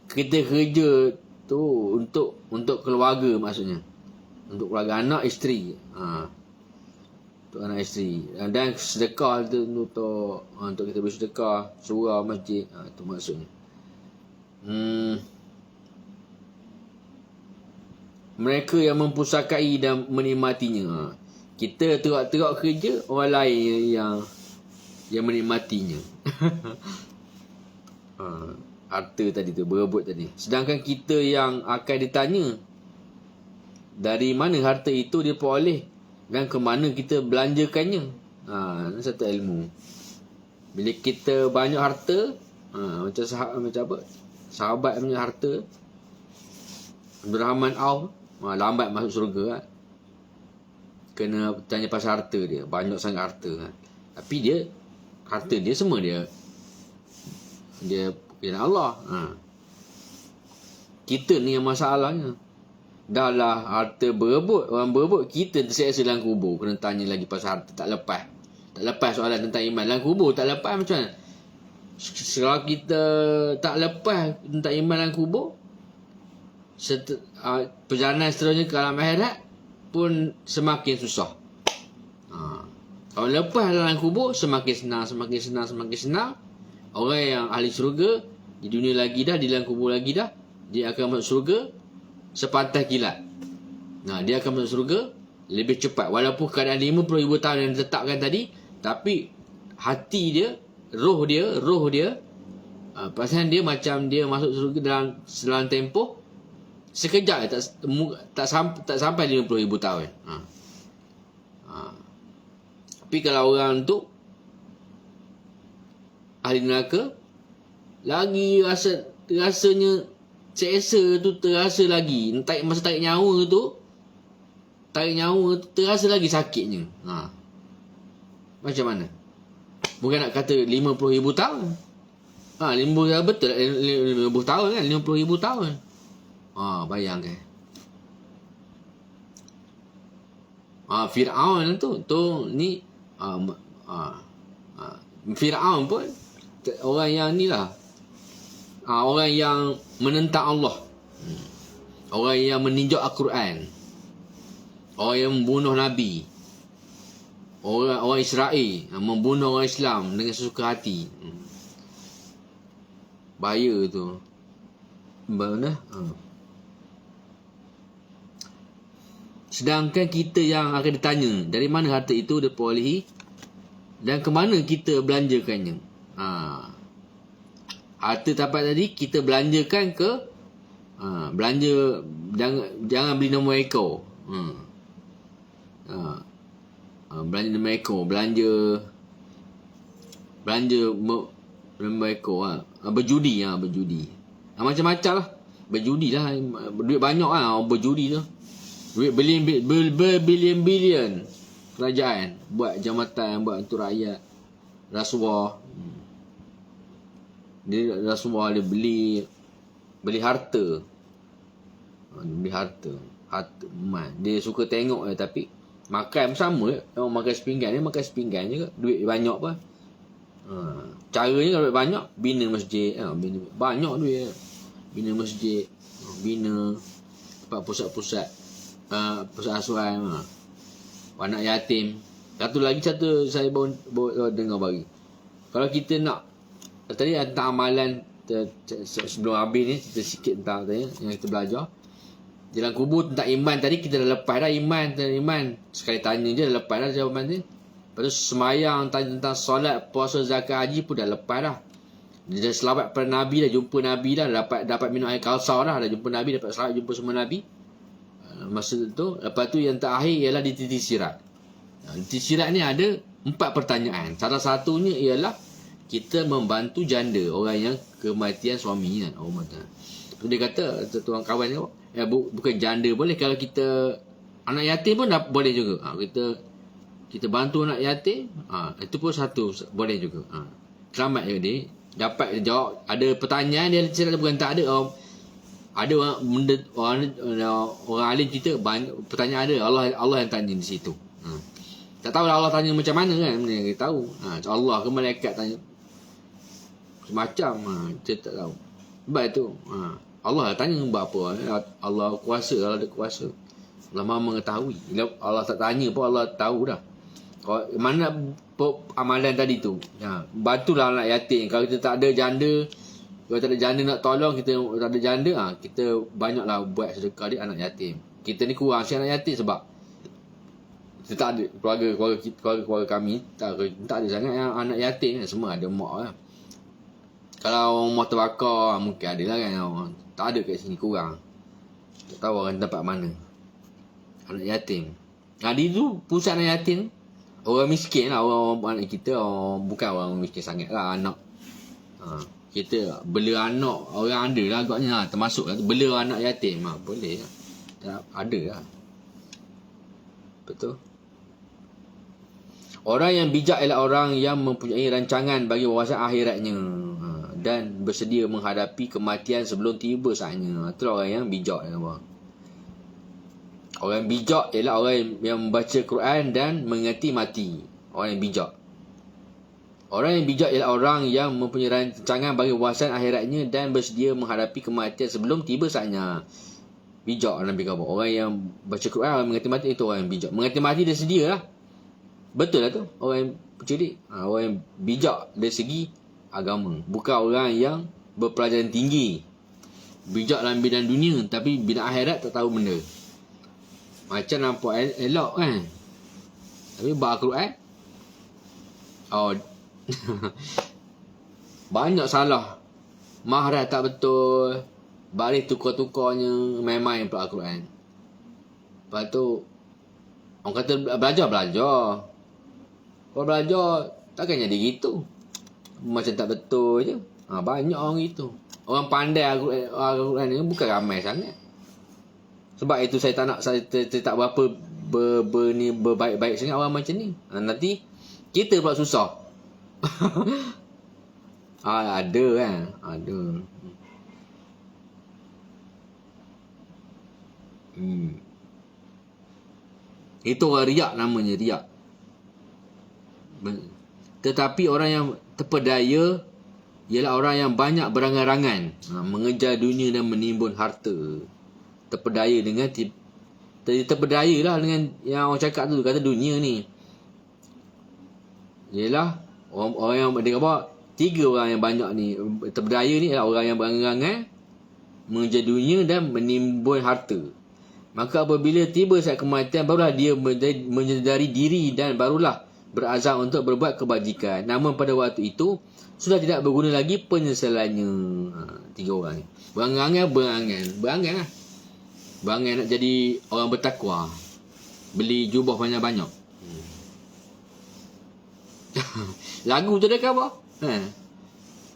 Kita kerja tu untuk keluarga maksudnya. Untuk keluarga, anak, isteri. Untuk anak, isteri. Dan sedekah tu untuk kita bersedekah, surau, masjid. Itu maksudnya. Mereka yang mempusakai dan menikmatinya. Kita teruk-teruk kerja, orang lain yang menikmatinya. Harta tadi tu, berebut tadi. Sedangkan kita yang akan ditanya, dari mana harta itu diperoleh dan ke mana kita belanjakannya. Ini satu ilmu. Bila kita banyak harta, macam apa? Sahabat punya harta, Abdul Rahman Auf, lambat masuk syurga. Kena tanya pasal harta dia. Banyak sangat harta. Tapi harta dia semua dia Allah. Kita ni yang masalahnya. Dah lah harta berebut. Orang berebut. Kita terseksa dalam kubur. Kena tanya lagi pasal harta. Tak lepas soalan tentang iman. Dalam kubur tak lepas macam mana? Kalau kita tak lepas tentang iman dalam kubur, perjalanan seterusnya ke alam akhirat pun semakin susah. Kalau lepas dalam kubur, semakin senang. Orang yang ahli syurga di dunia lagi dah, di dalam kubur lagi dah, dia akan masuk syurga sepantas kilat. Dia akan masuk syurga lebih cepat. Walaupun keadaan 50,000 tahun yang ditetapkan tadi, tapi hati dia, roh dia, perasaan dia macam dia masuk syurga dalam tempoh sekejap. Tak sampai 50,000 tahun. Tapi kalau orang tu ahli neraka, lagi rasanya seksa tu terasa lagi. Masa tarik nyawa tu terasa lagi sakitnya. Macam mana? Bukan nak kata 50,000 tahun. 50,000 betul. 50 tahun kan? 50,000 tahun. Bayangkan. Fir'aun ni Fir'aun pun orang yang ni lah. Orang yang menentang Allah. Orang yang meninjau Al-Quran. Orang yang membunuh Nabi. Orang Israel membunuh orang Islam dengan sesuka hati. Bahaya tu. Mana? Sedangkan kita yang akan ditanya, dari mana harta itu diperolehi dan ke mana kita belanjakannya. Harta tapat tadi kita belanjakan ke belanja, jangan beli nombor ekor. Belanja nombor ekor, belanja nombor ekor. Berjudi. Macam-macam lah. Berjudi lah. Duit banyak lah berjudi tu. Duit berbilion-bilion kerajaan buat jambatan, buat untuk rakyat. Rasuah. Dia rasuah, dia beli harta. Beli harta emas. Dia suka tengok tapi makan sama je. Orang makan sepinggan, dia makan sepinggan je. Duit banyak apa. Caranya kalau duit banyak, bina masjid. Banyak duit. Bina masjid. Bina pusat-pusat pusat asuhan. Anak yatim. Satu saya baru dengar bagi. Kalau kita nak, tadi tentang amalan sebelum habis ni, cerita sikit tentang tadi, yang kita belajar. Dalam kubur tentang iman tadi, kita dah lepas dah iman. Sekali tanya je dah lepas dah jawapan ni. Lepas tu semayang, tanya tentang solat, puasa, zakat, haji pun dah lepas dah. Dia dah selawat pada Nabi dah, jumpa Nabi dah, dapat minum air Kausar dah jumpa Nabi, dapat selawat, jumpa semua Nabi. Masa tu, lepas tu yang terakhir ialah di titik sirat. Di titik sirat ni ada 4 pertanyaan. Salah satunya ialah kita membantu janda, orang yang kematian suami kan. Dia kata, tuan kawan ni, bukan janda boleh, kalau kita anak yatim pun boleh juga. Kita bantu anak yatim, itu pun satu boleh juga. Selamat je dia dapat jawab. Ada pertanyaan dia cerita, bukan tak ada. Ada orang alim cerita pertanyaan ada, Allah yang tanya di situ. Tak tahu Allah tanya macam mana kan, kita tahu. Allah ke malaikat tanya semacam, kita tak tahu. Sebab itu Allah tanya buat apa. Allah kuasa, Allah ada kuasa. Allah maha mengetahui. Allah tak tanya pun Allah tahu dah. Mana amalan tadi tu, bantulah anak yatim. Kalau kita tak ada janda, kalau tak ada janda nak tolong, kita tak ada janda, kita banyaklah buat sedekah di anak yatim. Kita ni kurang si anak yatim sebab kita tak ada keluarga kami tak ada sangat yang anak yatim kan. Semua ada mak kan. Kalau mak terbakar mungkin ada lah kan. Tak ada kat sini, kurang. Tak tahu orang tempat mana anak yatim. Di tu pusat anak yatim, orang miskin lah, orang anak kita, bukan orang miskin sangat lah anak. Kita bela anak orang ada lah agaknya, termasuk lah bela anak yatim. Boleh lah, ada lah. Betul. Orang yang bijak ialah orang yang mempunyai rancangan bagi wawasan akhiratnya dan bersedia menghadapi kematian sebelum tiba saatnya. Itulah orang yang bijak. Orang yang bijak ialah orang yang membaca Quran dan mengerti mati. Orang yang bijak. Orang yang bijak ialah orang yang mempunyai rancangan bagi wawasan akhiratnya dan bersedia menghadapi kematian sebelum tiba saatnya. Bijak Nabi kata. Orang yang baca Quran, orang yang mengerti mati, itu orang yang bijak. Mengerti mati dia sedia lah. Betul lah tu. Orang yang cerdik. Orang yang bijak dari segi agama. Bukan orang yang berpelajaran tinggi. Bijak dalam bidang dunia, tapi bidang akhirat tak tahu benda. Macam nampak elok kan. Tapi baca Quran, banyak salah. Mahraj tak betul. Baris tukar-tukarnya, main-main pula Al-Quran. Lepas tu orang kata belajar. Kalau belajar takkan jadi gitu. Macam tak betul je. Banyak orang gitu. Orang pandai Al-Quran ni bukan ramai sangat. Sebab itu saya tak nak, saya tak berapa berbaik-baik sangat orang macam ni. Nanti kita pula susah. Ada kan. Ada. Itu orang riak, namanya riak. Tetapi orang yang terpedaya ialah orang yang banyak berangan-angan, mengejar dunia dan menimbun harta. Terpedaya dengan terpedaya lah dengan yang orang cakap tu, kata dunia ni ialah orang yang dia kata 3 orang yang banyak ni. Terpedaya ni ialah orang yang berangan-angan, mengejar dunia dan menimbun harta. Maka apabila tiba saat kematian, barulah dia menyedari diri dan barulah berazam untuk berbuat kebajikan. Namun pada waktu itu sudah tidak berguna lagi penyesalannya. 3 orang ni berangan lah. Berangan nak jadi orang bertakwa, beli jubah banyak-banyak. Lagu tu dia kata apa?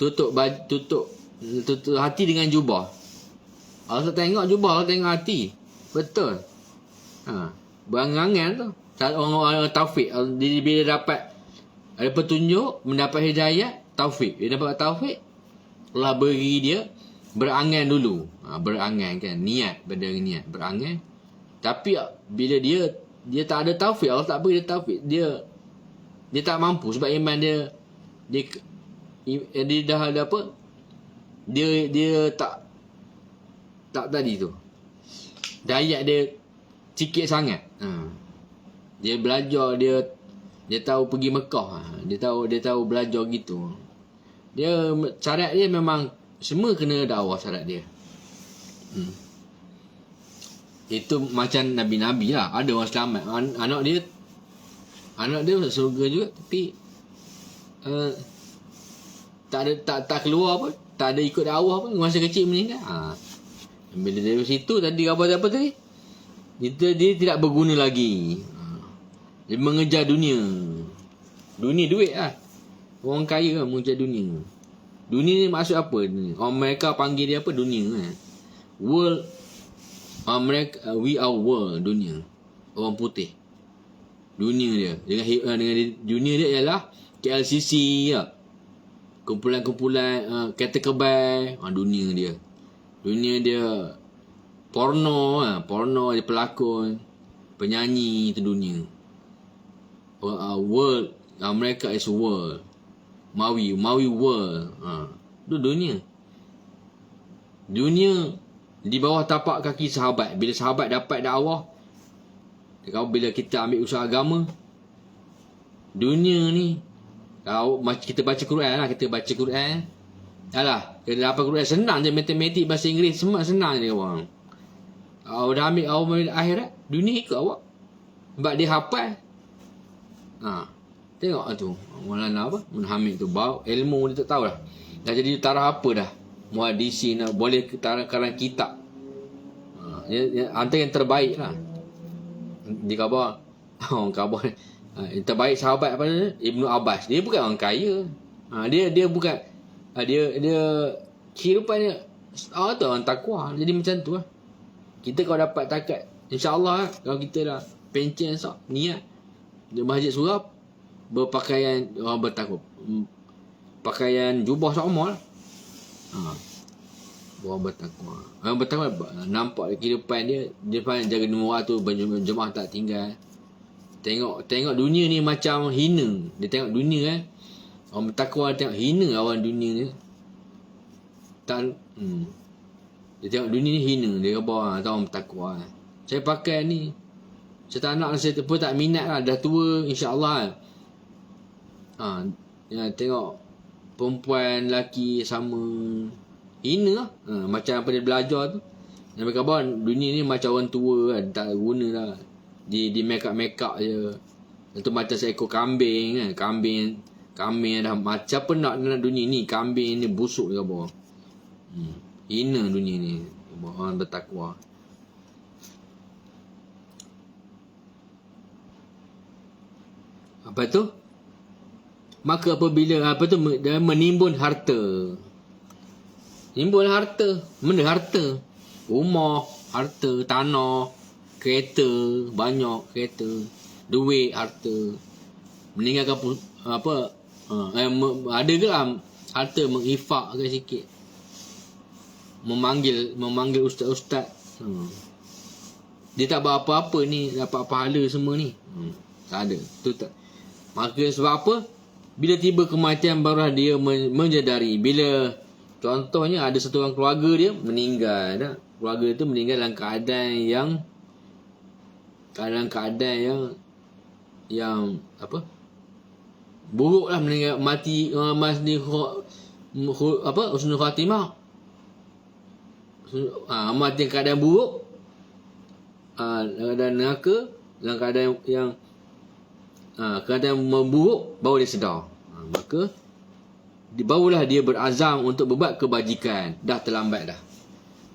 Tutup hati dengan jubah. Allah tak tengok jubah, Allah tengok hati. Betul. Berangan tu. Orang taufik. Bila dapat ada petunjuk, mendapat hidayah, taufik. Dia dapat taufik, Allah beri dia berangan dulu. Berangan kan, niat, benda niat, berangan. Tapi bila dia tak ada taufik, Allah tak beri dia taufik, dia tak mampu sebab iman dia dah ada apa? Dia tak tadi tu. Dayat dia sikit sangat. Dia belajar, dia tahu pergi Mekah. Dia tahu belajar gitu. Syarat dia memang semua kena dakwah syarat dia. Itu macam Nabi-Nabi lah. Ada orang selamat. Anak dia masuk surga juga, tapi tak keluar apa, tak ada ikut dakwah pun, masa kecil meninggal. Bila dari situ tadi apa tadi? Dia tidak berguna lagi. Dia mengejar dunia. Dunia duit lah. Orang kaya kan mengejar dunia. Dunia ni maksud apa? Orang mereka panggil dia apa? Dunia kan. World. Mereka, we are world. Dunia. Orang putih. Dunia dia. Dengan dunia dia ialah KLCC lah. Kumpulan-kumpulan kereta kebal. Dunia dia. Dunia dia porno lah. Porno dia pelakon, penyanyi, itu dunia. World. Mereka is world. Mawi world. Itu dunia. Dunia di bawah tapak kaki sahabat. Bila sahabat dapat dakwah, bila kita ambil usaha agama, dunia ni, kalau kita baca Quran lah, kita baca Quran, alah, kita dapat Quran senang je, matematik, bahasa Inggeris, semua senang je orang. Awak dah ambil akhirat, dunia ikut awak. Sebab dia hafal. Tengok tu, Maulana apa? Munhamid tu, bawa ilmu dia tak tahu dah. Dah jadi taraf apa dah. Muhadisi nak boleh karang kitab. Antara yang terbaik lah. Di khabar, orang khabar yang terbaik sahabat apa dia? Ibnu Abbas. Dia bukan orang kaya. Dia bukan, dia kehidupannya tu orang takwa. Jadi macam tu lah. Kita kalau dapat takat, insya-Allah kalau kita dah pencen esok, niat di masjid surau, berpakaian orang bertakwa, pakaian jubah sama lah. Orang bertakwa. Orang bertakwa nampak kehidupan dia pandai jaga nombor tu, berjemaah tak tinggal. Tengok dunia ni macam hina. Dia tengok dunia kan. Orang bertakwa tengok hina orang dunia ni. Dia tengok dunia ni hina. Dia kata orang bertakwa. Saya pakai ni, saya tak nak, saya pun tak minat lah. Dah tua, insya-Allah. Tengok perempuan lelaki sama, hina lah. Macam apa dia belajar tu. Nabi khabar dunia ni macam orang tua kan, tak guna lah. Di make up je. Itu macam seekor kambing kan. Kambing dah macam apa nak dunia ni. Kambing ni busuk ke bawah. Hina dunia ni. Orang bertakwa. Apa tu? Maka apabila dia menimbun harta. Nimbun harta. Mana harta? Rumah, harta, tanah, kereta, banyak kereta, duit, harta. Meninggalkan apa? Ada ke lah harta menginfak ke sikit. Memanggil ustaz-ustaz. Dia tak buat apa-apa ni, dapat pahala semua ni. Tak ada. Tu tak. Maka sebab apa? Bila tiba kematian barulah dia menyedari. Bila contohnya ada satu orang keluarga dia meninggal dah. Keluarga itu meninggal dalam keadaan yang apa? Buruk lah, meninggal mati husnul khatimah. Mati dalam keadaan buruk. Keadaan neraka, dalam keadaan yang keadaan memburuk, baru dia sedar. Maka barulah dia berazam untuk berbuat kebajikan. Dah terlambat dah.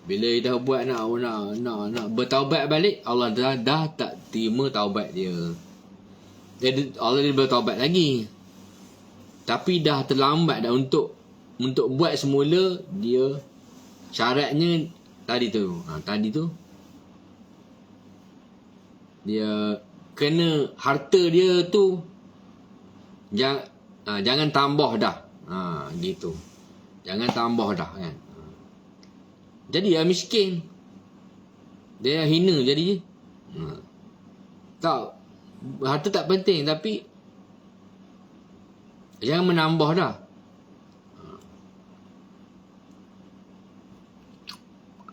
Bila dia dah buat nak bertaubat balik, Allah dah tak terima taubat dia. Allah dia bertaubat lagi. Tapi dah terlambat dah untuk buat semula. Dia syaratnya tadi tu. Dia kena harta dia tu jangan tambah dah. Gitu. Jangan tambah dah kan. Jadi miskin. Dia hina jadi. Tak, harta tak penting, tapi jangan menambah dah.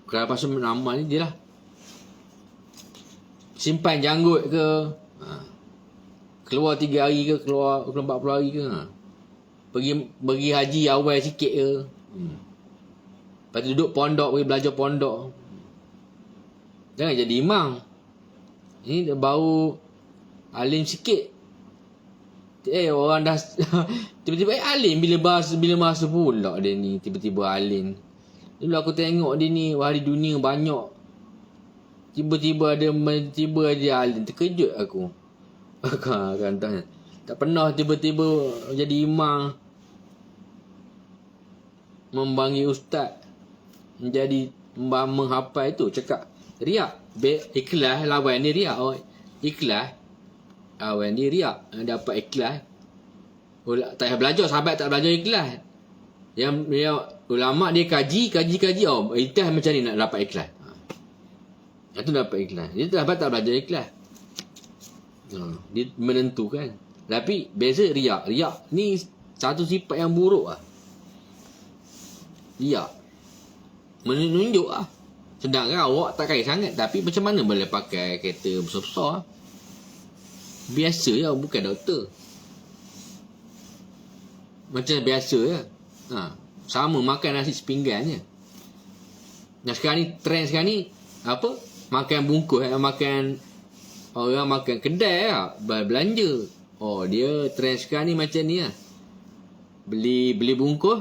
Kalau pasal menambah ni dia lah. Simpan janggut ke, keluar 3 hari ke, keluar 40 hari ke, pergi haji awal sikit ke, lepas tu duduk pondok, pergi belajar pondok. Jangan jadi imam. Ini baru alim sikit, orang dah tiba-tiba alim. Bila masa pula dia ni tiba-tiba alim. Dulu aku tengok dia ni hari dunia banyak, tiba-tiba dia alim. Terkejut aku. Kan tak pernah tiba-tiba jadi imam, membangi ustaz, menjadi menghafal. Itu cakap riak. Ikhlas lawan dia riak. Ikhlas lawan dia riak. Dapat ikhlas. Tak payah belajar, sahabat tak belajar ikhlas. Yang ulama dia kaji. Ikhlas macam ni nak dapat ikhlas. Itu dapat ikhlas. Dia sahabat tak belajar ikhlas. Dia menentukan. Tapi beza riak. Riak ni satu sifat yang buruk lah. Riak menunjuk lah. Sedangkan awak tak kaya sangat, tapi macam mana boleh pakai kereta besar-besar? Biasa je, bukan doktor. Macam biasa je. Sama makan nasi sepinggan je. Nah sekarang ni, trend sekarang ni apa? Makan bungkus, makan orang makan kedai lah, belanja. Dia trend sekarang ni macam ni lah. Beli bungkus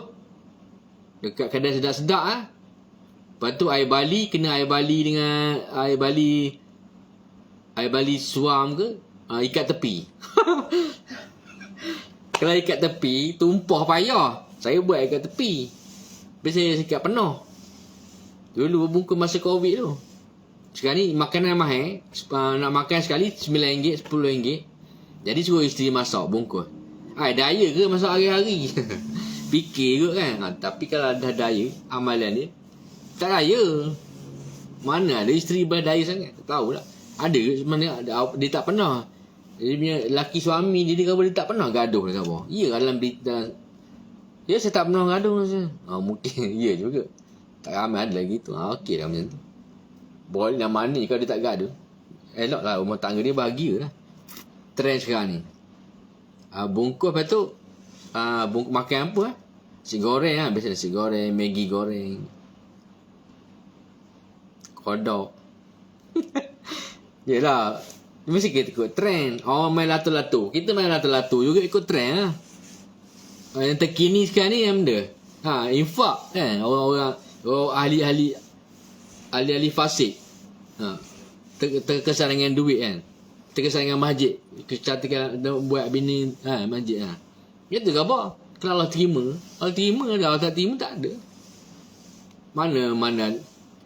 dekat kedai sedap-sedap lah. Lepas tu air bali, kena air bali dengan air bali suam ke, ikat tepi. Kalau ikat tepi, tumpah payah. Saya buat ikat tepi. Biasa saya ikat penuh. Dulu bungkus masa Covid tu. Sekarang ni makanan mahal. Nak makan sekali RM9, RM10. Jadi suruh isteri masak bungkus. Daya ke masak hari-hari? Fikir kot kan. Tapi kalau dah daya, amalan dia tak daya. Mana ada isteri berdaya sangat? Tak tahu lah. Ada ke sebenarnya? Dia tak pernah. Dia punya laki suami dia tak pernah gaduh dengan apa. Ya dalam berita. Dia saya tak pernah gaduh rasa. Mungkin ya juga. Tak ramai ada lagi tu. Okey lah macam tu. Boleh lah mana kalau dia tak gaduh. Elok lah rumah tangga dia bahagia lah. Trend sekarang ni. Bungkus lepas tu bungkus makan apa nasi goreng lah. Biasa nasi goreng, Maggi goreng, kodok. Yelah, mesti kita ikut trend. Orang main lato-lato, kita main lato-lato juga ikut trend lah. Yang terkini sekarang ni yang benda infak kan. Orang ahli fasik terkesan dengan duit kan, terkesan dengan masjid, kecantikan buat bini masjid itu ke apa? Kalau Allah terima dah, Allah tak terima tak ada. Mana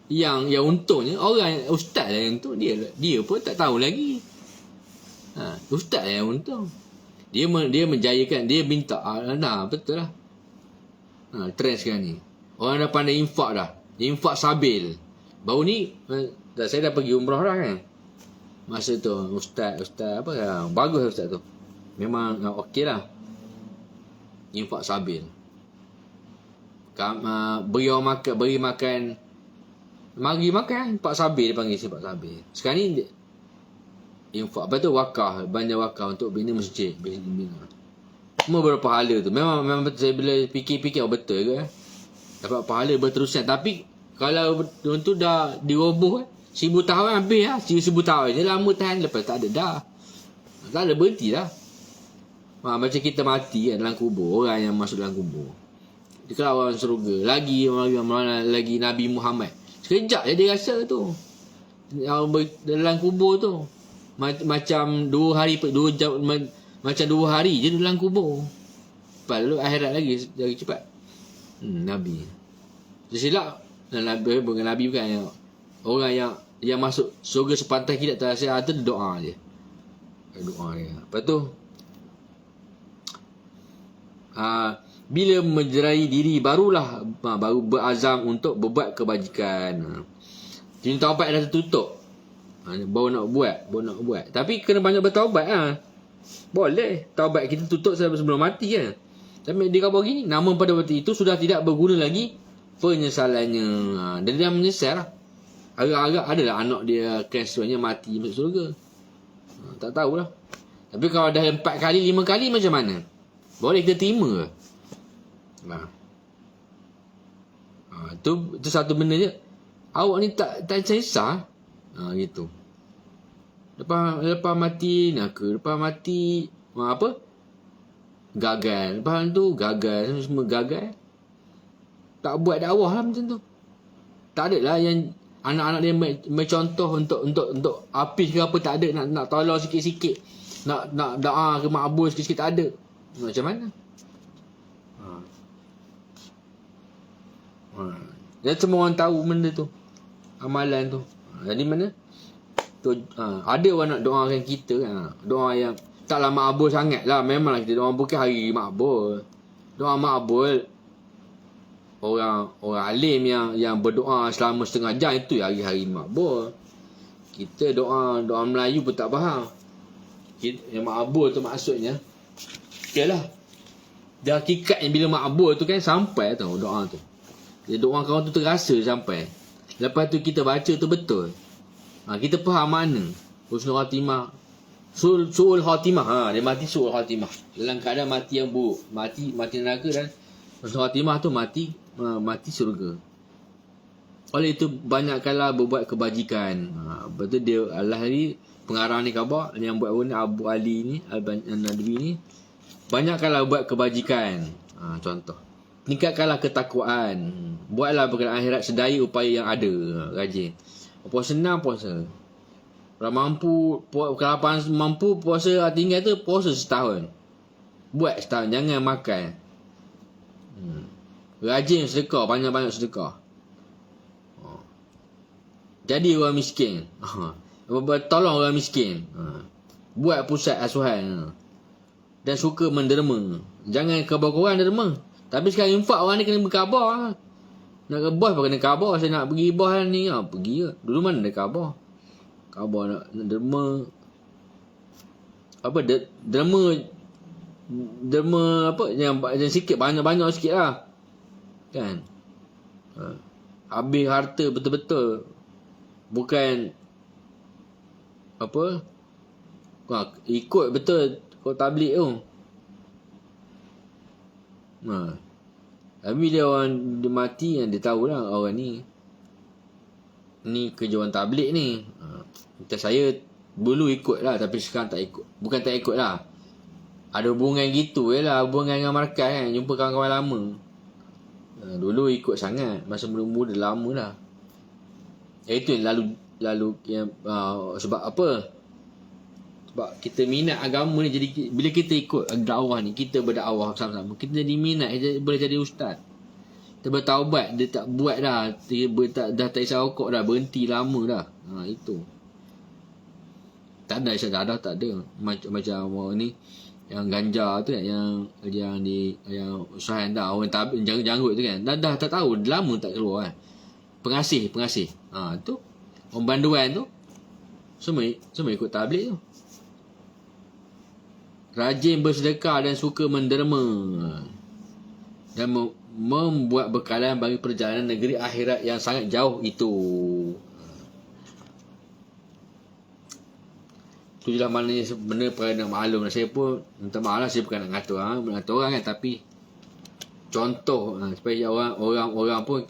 yang untungnya orang ustaz lah yang untung. Dia pun tak tahu lagi. Ustaz lah yang untung. Dia menjayakan, dia minta. Betul lah. Trend sekarang ni. Orang dah pandai infak dah. Infak sabil. Baru ni saya dah pergi umrah dah kan. Masa tu ustaz apa bagus ustaz tu. Memang okey lah. Infak sabil. Beri makan infak sabil, dia panggil infak sabil. Sekarang ni infak, lepas tu wakaf, banyak wakaf untuk bina masjid, bina. Semua berapa pahala tu. Memang saya bila fikir-fikir betul ke dapat pahala berterusan. Tapi kalau tu dah diroboh 1000 tahun habis lah. 1000 tahun je lama tahan, lepas tak ada dah. Tak ada, berhenti dah. Macam kita mati kan, dalam kubur, orang yang masuk dalam kubur. Dia kalau orang surga, lagi Nabi Muhammad. Sekejap je dia rasa tu. Dalam kubur tu. Macam 2 hari, 2 jam, macam 2 hari je dalam kubur. Lepas lalu akhirat lagi cepat. Nabi. Silap. Nabi bukan orang yang masuk surga sepantai kita tak rasa, ada doa je. Doa dia. Lepas tu Bila menjerai diri, barulah baru berazam untuk berbuat kebajikan. Jadi taubat dah tertutup, baru nak buat. Tapi kena banyak bertaubat lah. Boleh taubat kita tutup sebelum mati kan. Tapi dia kata begini, namun pada waktu itu sudah tidak berguna lagi penyesalannya. Dan dia menyesal lah. Agak-agak adalah anak dia kansernya mati masuk surga. Tak tahulah. Tapi kalau dah 4 kali 5 kali macam mana? Boleh kita terima ke? Tu satu benda je. Awak ni tak sesal. Gitu. Lepas mati naka, lepas mati apa? Gagal. Lepas tu gagal, semua gagal. Tak buat dakwah lah macam tu. Tak ada lah yang anak-anak dia mencontoh untuk apis ke apa, tak ada. Nak tolong sikit-sikit. Nak doa ke makbul sikit-sikit, tak ada. Macam mana? Dan semua orang tahu benda tu, amalan tu. Jadi mana tu, ada orang nak doakan kita kan. Doa yang taklah makbul sangat lah. Memanglah kita doa bukan hari makbul. Doa makbul orang alim yang berdoa selama setengah jam, itu hari-hari makbul. Kita doa Melayu pun tak faham. Yang makbul tu maksudnya, yalah, dia hakikatnya bila makbul tu kan sampai tau doa tu. Dia doa kawan tu terasa sampai. Lepas tu kita baca tu betul. Kita faham mana husnul khatimah. Su'ul khatimah. Dia mati su'ul khatimah. Dalam keadaan mati yang buruk. Mati neraka, dan husnul khatimah tu mati surga. Oleh itu banyakkanlah berbuat kebajikan. Betul dia Allah ni pengarang ni khabar yang buat ni Abu Ali ni Al-Nadwi ni. Banyakkanlah buat kebajikan. Contoh, tingkatkanlah ketakwaan. Buatlah perkara akhirat sedaya upaya yang ada. Rajin. Puasa senang puasa. Kalau mampu puasa tinggal tu, puasa setahun. Buat setahun, jangan makan. Rajin sedekah, banyak-banyak sedekah. Jadi orang miskin. Tolong orang miskin. Buat pusat asuhan. Dan suka menderma. Jangan khabar korang derma. Tapi sekarang infak orang ni kena berkhabar. Nak ke bos pun kena khabar. Saya nak pergi bos ni. Pergi ke. Dulu mana ada khabar. Khabar nak derma. Apa derma apa yang sikit, banyak-banyak sikit lah. Kan. Habis harta betul-betul. Bukan apa, ikut betul kau tabligh tu. Tapi dia orang dia mati, yang dia tahulah orang ni kerja orang tabligh ni. Saya dulu ikut lah, tapi sekarang tak ikut. Bukan tak ikut lah, ada hubungan gitu je lah, hubungan dengan markas kan, jumpa kawan-kawan lama. Dulu ikut sangat, masa muda-muda lama lah. Itu yang lalu yang sebab apa? Sebab kita minat agama ni, jadi bila kita ikut dakwah ni, kita berdakwah sama-sama, kita jadi minat, kita boleh jadi ustaz. Kita bertaubat, dia tak buat dah, dah tak isap rokok dah, berhenti lama dah. Itu. Tak ada isap dadah, tak ada. Macam orang ni yang ganja tu kan, yang usaha dah, orang janggut tu kan, dah tak tahu, lama tak keluar kan. Pengasih tu orang banduan tu semua ikut tabligh tu. Rajin bersedekah dan suka menderma, dan membuat bekalan bagi perjalanan negeri akhirat yang sangat jauh itu. Tu je lah maknanya sebenarnya perkara nak maklum. Saya pun minta maaf lah, saya bukan nak ngatur orang kan, tapi contoh supaya orang pun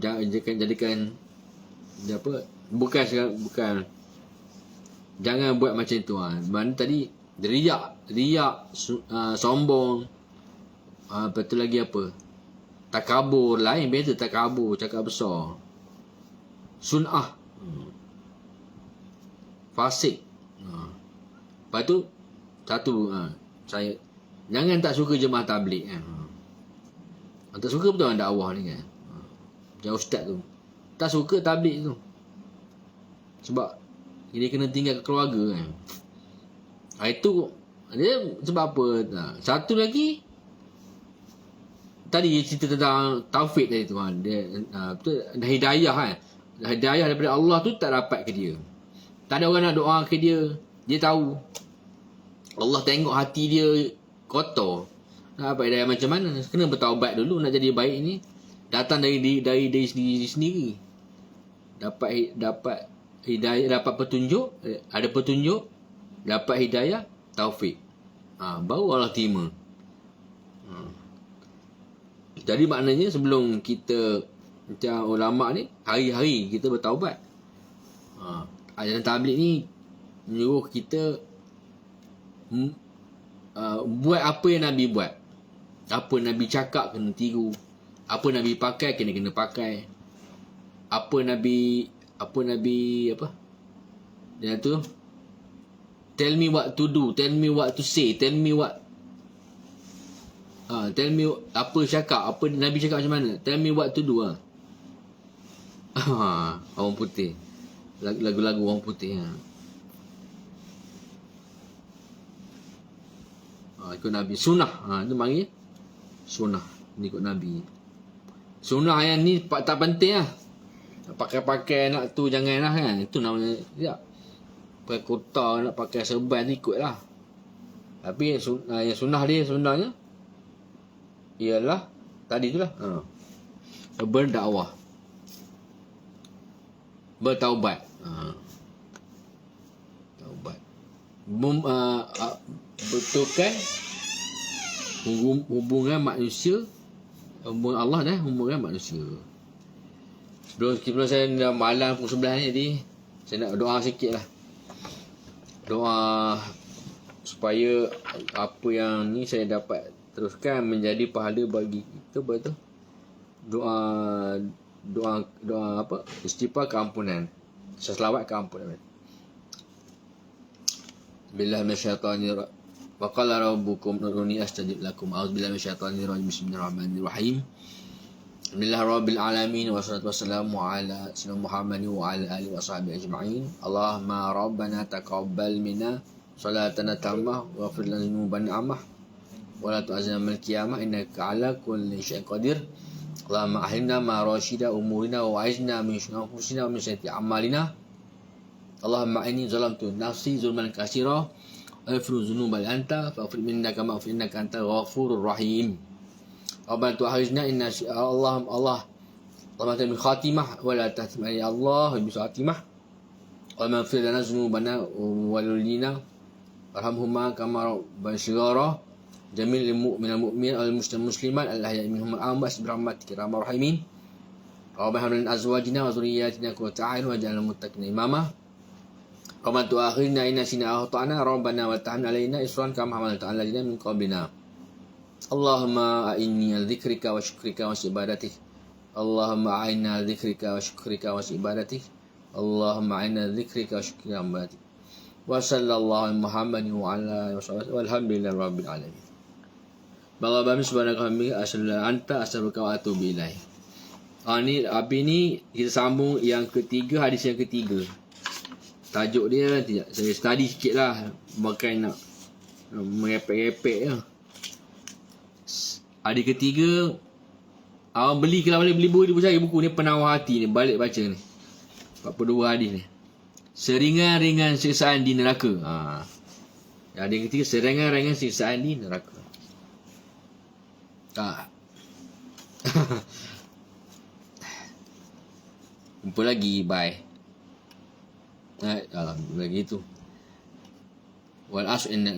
jadikan apa, bukan jangan buat macam tu. Mana tadi riak, sombong, betul lagi apa, takabur, lain beza takabur, cakap besar, sun'ah, fasik. Lepas tu satu, saya jangan tak suka jemaah tabligh kan. Tak suka betul orang dakwah ni kan. Macam ustaz tu tak suka tabligh tu, sebab dia kena tinggal ke keluarga kan. Itu Dia sebab apa? Satu lagi, tadi cerita tentang taufik tadi tu kan. Dia hidayah kan. Hidayah daripada Allah tu tak dapat ke dia. Tak ada orang nak doa ke dia. Dia tahu. Allah tengok hati dia kotor. Nak dapat hidayah macam mana? Kena bertaubat dulu nak jadi baik ni. Datang dari diri sendiri. Dapat hidayah, dapat petunjuk, ada petunjuk, dapat hidayah, taufik. Baru Allah terima. Jadi maknanya sebelum kita macam ulama ni, hari-hari kita bertaubat. Ajaran tabligh ni menyuruh kita buat apa yang Nabi buat. Apa Nabi cakap kena tiru. Apa Nabi pakai kena pakai. Apa Nabi dia tu, tell me what to do, tell me what to say, tell me apa cakap, apa Nabi cakap macam mana, tell me what to do. Orang putih, lagu-lagu orang putih. Ikut Nabi. Sunnah. Itu panggil sunnah. Ini ikut Nabi. Sunnah yang ni tak penting lah. Pakai-pakai nak tu janganlah kan. Itu namanya tidak. Pakai kurta, nak pakai serban ikut lah. Tapi yang sunnahnya ialah tadi tu lah. Berdakwah, bertaubat. Taubat. Betulkan hubungan manusia, hubungan Allah dan hubungan manusia. Sebelum saya dah malam pukul 11 ni, jadi saya nak doa sikit lah. Doa supaya apa yang ni saya dapat teruskan menjadi pahala bagi kita. Betul. Doa apa? Istighfar keampunan. Selawat keampunan. Billahi minasyaitonir rajim. Wa qala rabbukum ud'uni astajib lakum. A'udzubillahi minasyaitonir rajim. Bismillahirrahmanirrahim. Bismillahirabbil alamin wassalatu wassalamu ala sayyidina Muhammadin wa ala alihi washabihi ajma'in. Allahumma rabbana taqabbal minna salatana tammah wa ighfir lana dzunubana amah wa la tu'azzina mal qiyamah innaka ala kulli syai'in qadir. Allahumma ahilna ma rasyida umurina wa aizna min syururi anfusina wa min sayyiati a'malina. Allahumma inni zalamtu nafsi zulman katsira wa aghfiru dzunuba anta faghfir minna kama innaka antal ghafurur rahim. Rabbana tu'akhizna inna Allah min khatimah wa la tahtim ya Allah bi khatimah wa maghfir lana dzunubana wa lilina warhamhuma kama rabbana jamil minal mu'minin wal muslimat al ahya'i minhum amwas bi rahmatika ya arhamar rahimin. Rabbana hab lana azwajina wa dhurriyyatina qurrata a'yun waj'alna muttaqina imama. Rabbana tu'akhizna in nasina aw akhtana rabbana wa tahmil alaina isran kama hamalta 'ala alladziina min qablina. Allahumma a'inni ala dzikrika wa syukrika wa ibadatik. Allahumma a'inni ala dzikrika wa syukrika wa ibadatik. Allahumma a'inni ala dzikrika wa syukrika wa ibadatik. Wa sallallahu ala Muhammadin wa ala alihi wasallam walhamdulillahi rabbil alamin. Bagaimana subhanaka hamdika asyhadu an la ilaha illa anta astaghfiruka wa atubu ilaik. Ni habis ni kita sambung yang ketiga, hadis yang ketiga. Tajuk dia tidak saya study sikitlah, bukan nak merepek-repek je. Hadis ketiga, awak beli kalau boleh beli buku ni Penawar Hati ni, balik baca ni. 42 hadis ni. Seringan-ringan siksaan di neraka. Hadis ketiga, seringan-ringan siksaan di neraka. Jumpa lagi, bye. Alhamdulillah gitu. Wal asr inna